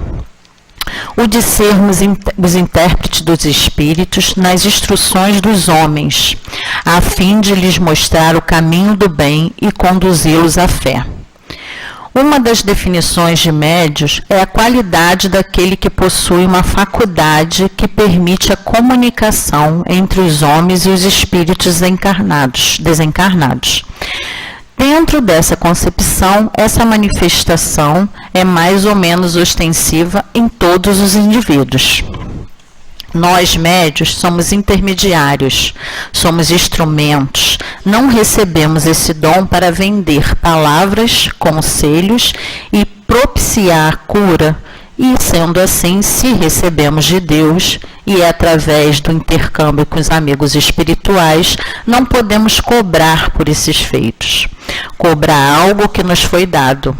O de sermos os intérpretes dos espíritos nas instruções dos homens, a fim de lhes mostrar o caminho do bem e conduzi-los à fé. Uma das definições de médios é a qualidade daquele que possui uma faculdade que permite a comunicação entre os homens e os espíritos desencarnados. Dentro dessa concepção, essa manifestação é mais ou menos ostensiva em todos os indivíduos. Nós, médios, somos intermediários, somos instrumentos, não recebemos esse dom para vender palavras, conselhos e propiciar cura, e sendo assim, se recebemos de Deus e é através do intercâmbio com os amigos espirituais, não podemos cobrar por esses feitos, cobrar algo que nos foi dado.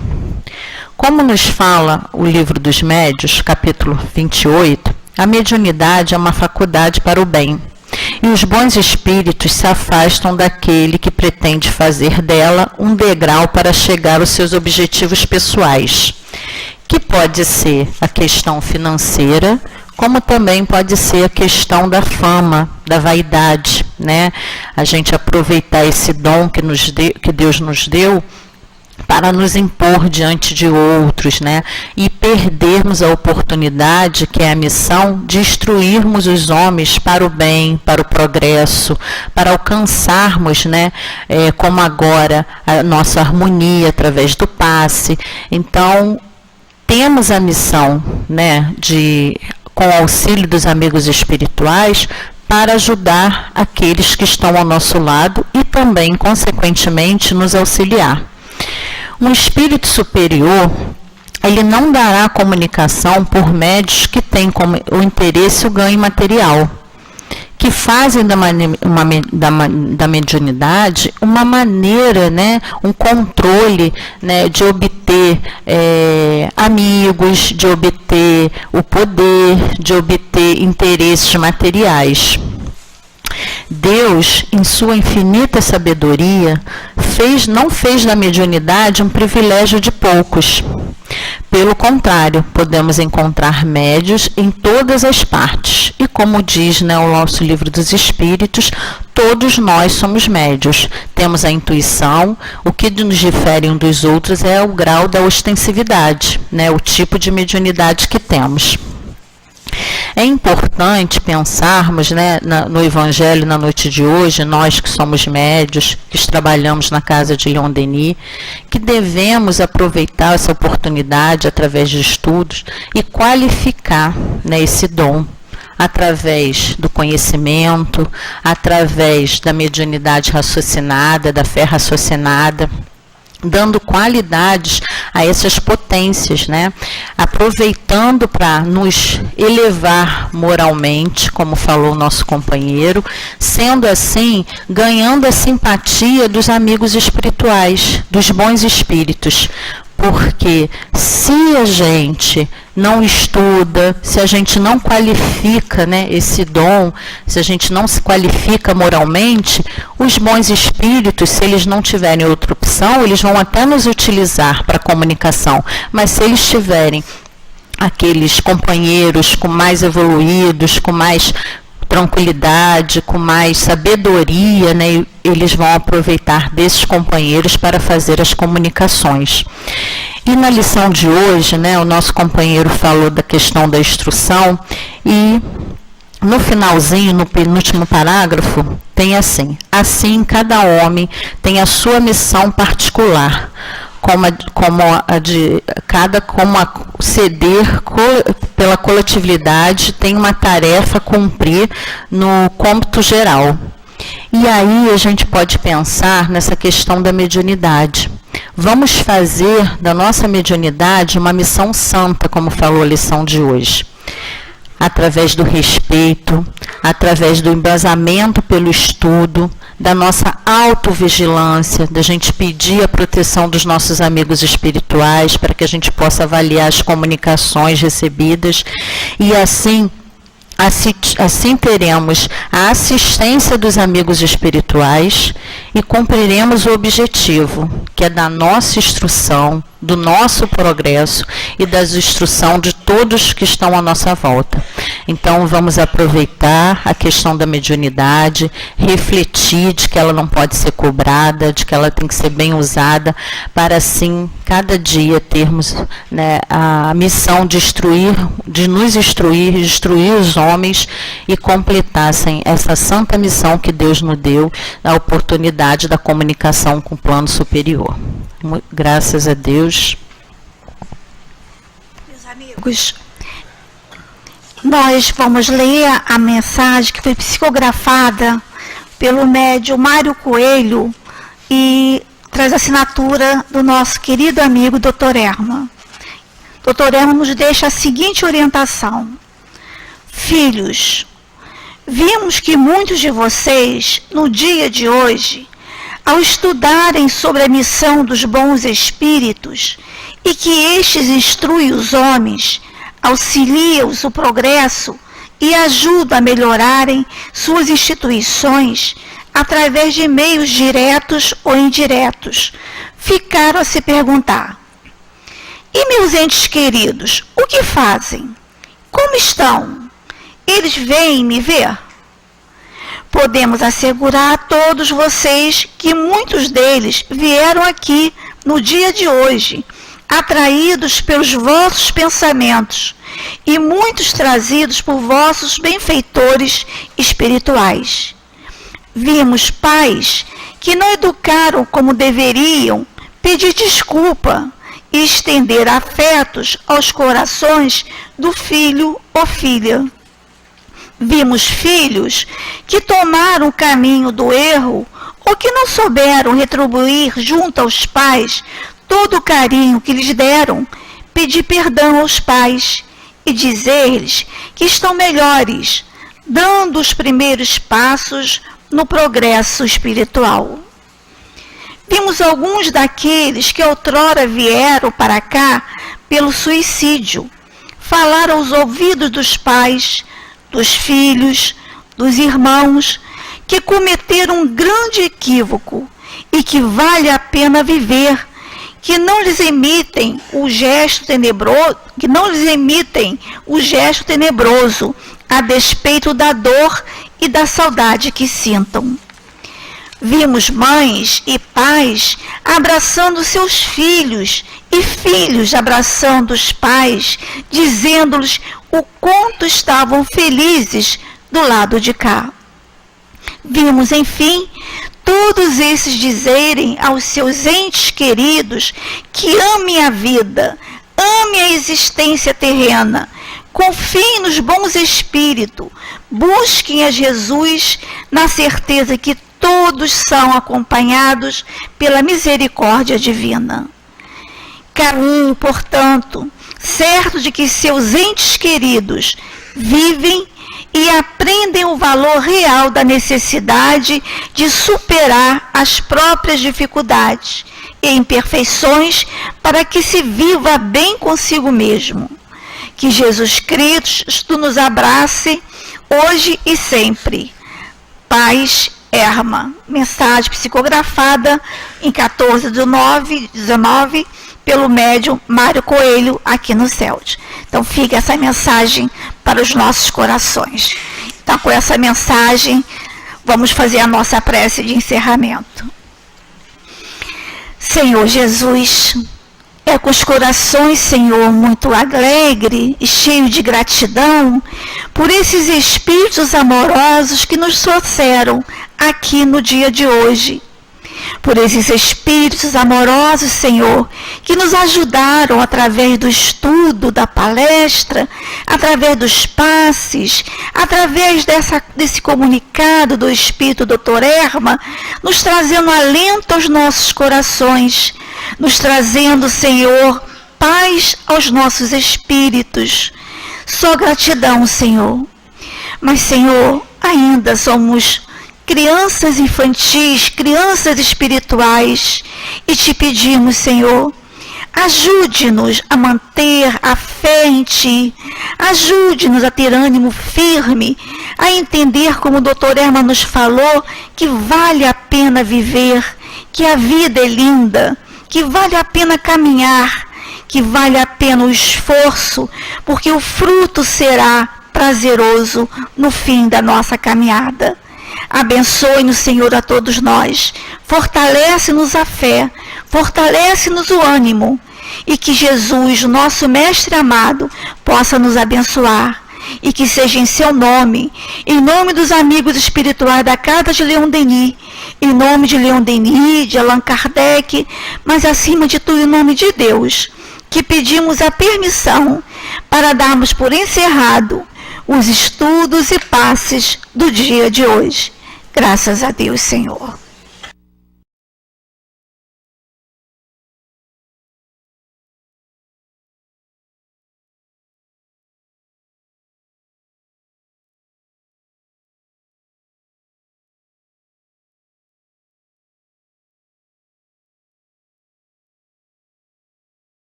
Como nos fala o Livro dos Médios, capítulo 28, a mediunidade é uma faculdade para o bem, e os bons espíritos se afastam daquele que pretende fazer dela um degrau para chegar aos seus objetivos pessoais, que pode ser a questão financeira, como também pode ser a questão da fama, da vaidade, A gente aproveitar esse dom que Deus nos deu para nos impor diante de outros, E perdermos a oportunidade, que é a missão, de instruirmos os homens para o bem, para o progresso, para alcançarmos, como agora, a nossa harmonia através do passe. Então, temos a missão, com o auxílio dos amigos espirituais, para ajudar aqueles que estão ao nosso lado e também, consequentemente, nos auxiliar. Um espírito superior, ele não dará comunicação por médios que têm como o interesse o ganho material, que fazem da mediunidade uma maneira, um controle, de obter amigos, de obter o poder, de obter interesses materiais. Deus, em sua infinita sabedoria, não fez da mediunidade um privilégio de poucos. Pelo contrário, podemos encontrar médios em todas as partes. E como diz o nosso Livro dos Espíritos, todos nós somos médios. Temos a intuição, o que nos difere um dos outros é o grau da ostensividade, o tipo de mediunidade que temos. É importante pensarmos, no Evangelho na noite de hoje, nós que somos médios, que trabalhamos na casa de Leon Denis, que devemos aproveitar essa oportunidade através de estudos e qualificar esse dom através do conhecimento, através da mediunidade raciocinada, da fé raciocinada, dando qualidades a essas potências, aproveitando para nos elevar moralmente, como falou o nosso companheiro, sendo assim, ganhando a simpatia dos amigos espirituais, dos bons espíritos, porque se a gente não estuda, se a gente não qualifica esse dom, se a gente não se qualifica moralmente, os bons espíritos, se eles não tiverem outra opção, eles vão até nos utilizar para comunicação, mas se eles tiverem aqueles companheiros com mais evoluídos, com mais tranquilidade, com mais sabedoria, eles vão aproveitar desses companheiros para fazer as comunicações. E na lição de hoje, o nosso companheiro falou da questão da instrução e no finalzinho, no penúltimo parágrafo, tem assim: assim cada homem tem a sua missão particular, como a ceder pela coletividade tem uma tarefa a cumprir no cômputo geral. E aí a gente pode pensar nessa questão da mediunidade. Vamos fazer da nossa mediunidade uma missão santa, como falou a lição de hoje. Através do respeito, através do embasamento pelo estudo, da nossa autovigilância, da gente pedir a proteção dos nossos amigos espirituais para que a gente possa avaliar as comunicações recebidas e assim teremos a assistência dos amigos espirituais e cumpriremos o objetivo, que é da nossa instrução, do nosso progresso e da instrução de todos que estão à nossa volta. Então, vamos aproveitar a questão da mediunidade, refletir de que ela não pode ser cobrada, de que ela tem que ser bem usada, para assim, cada dia termos, né, a missão de nos instruir os homens e completassem essa santa missão que Deus nos deu, a oportunidade da comunicação com o plano superior. Graças a Deus. Meus amigos, nós vamos ler a mensagem que foi psicografada pelo médium Mário Coelho e traz a assinatura do nosso querido amigo Dr. Erma. Dr. Erma nos deixa a seguinte orientação: filhos, vimos que muitos de vocês, no dia de hoje, ao estudarem sobre a missão dos bons espíritos e que estes instruem os homens, auxiliam-os o progresso e ajudam a melhorarem suas instituições através de meios diretos ou indiretos, ficaram a se perguntar: e meus entes queridos, o que fazem? Como estão? Eles vêm me ver? Podemos assegurar a todos vocês que muitos deles vieram aqui no dia de hoje, atraídos pelos vossos pensamentos, e muitos trazidos por vossos benfeitores espirituais. Vimos pais que não educaram como deveriam pedir desculpa e estender afetos aos corações do filho ou filha. Vimos filhos que tomaram o caminho do erro ou que não souberam retribuir junto aos pais todo o carinho que lhes deram, pedir perdão aos pais e dizer-lhes que estão melhores, dando os primeiros passos no progresso espiritual. Vimos alguns daqueles que outrora vieram para cá pelo suicídio, falar aos ouvidos dos pais, dos filhos, dos irmãos, que cometeram um grande equívoco e que vale a pena viver, que não lhes emitem o gesto tenebroso, a despeito da dor e da saudade que sintam. Vimos mães e pais abraçando seus filhos e filhos abraçando os pais, dizendo-lhes o quanto estavam felizes do lado de cá. Vimos, enfim, todos esses dizerem aos seus entes queridos que amem a vida, amem a existência terrena, confiem nos bons espíritos, busquem a Jesus na certeza que todos são acompanhados pela misericórdia divina. Caminhem, portanto, certo de que seus entes queridos vivem e aprendem o valor real da necessidade de superar as próprias dificuldades e imperfeições para que se viva bem consigo mesmo. Que Jesus Cristo nos abrace hoje e sempre. Paz, Erma. Mensagem psicografada em 14/9/19 pelo médium Mário Coelho, aqui no CELD. Então, fica essa mensagem para os nossos corações. Então, com essa mensagem, vamos fazer a nossa prece de encerramento. Senhor Jesus, É com os corações, Senhor, muito alegre e cheio de gratidão por esses espíritos amorosos que nos trouxeram aqui no dia de hoje. Por esses espíritos amorosos, Senhor, que nos ajudaram através do estudo, da palestra, através dos passes, através desse comunicado do Espírito Dr. Erma, nos trazendo alento aos nossos corações, nos trazendo, Senhor, paz aos nossos espíritos. Só gratidão, Senhor. Mas, Senhor, ainda somos crianças infantis, crianças espirituais, e te pedimos, Senhor, ajude-nos a manter a fé em Ti, ajude-nos a ter ânimo firme, a entender, como o Dr. Erma nos falou, que vale a pena viver, que a vida é linda, que vale a pena caminhar, que vale a pena o esforço, porque o fruto será prazeroso no fim da nossa caminhada. Abençoe-nos, Senhor, a todos nós. Fortalece-nos a fé, fortalece-nos o ânimo, e que Jesus, nosso Mestre amado, possa nos abençoar, e que seja em seu nome, em nome dos amigos espirituais da Casa de Leon Denis, em nome de Leon Denis, de Allan Kardec, mas acima de tudo em nome de Deus, que pedimos a permissão para darmos por encerrado os estudos e passes do dia de hoje. Graças a Deus, Senhor.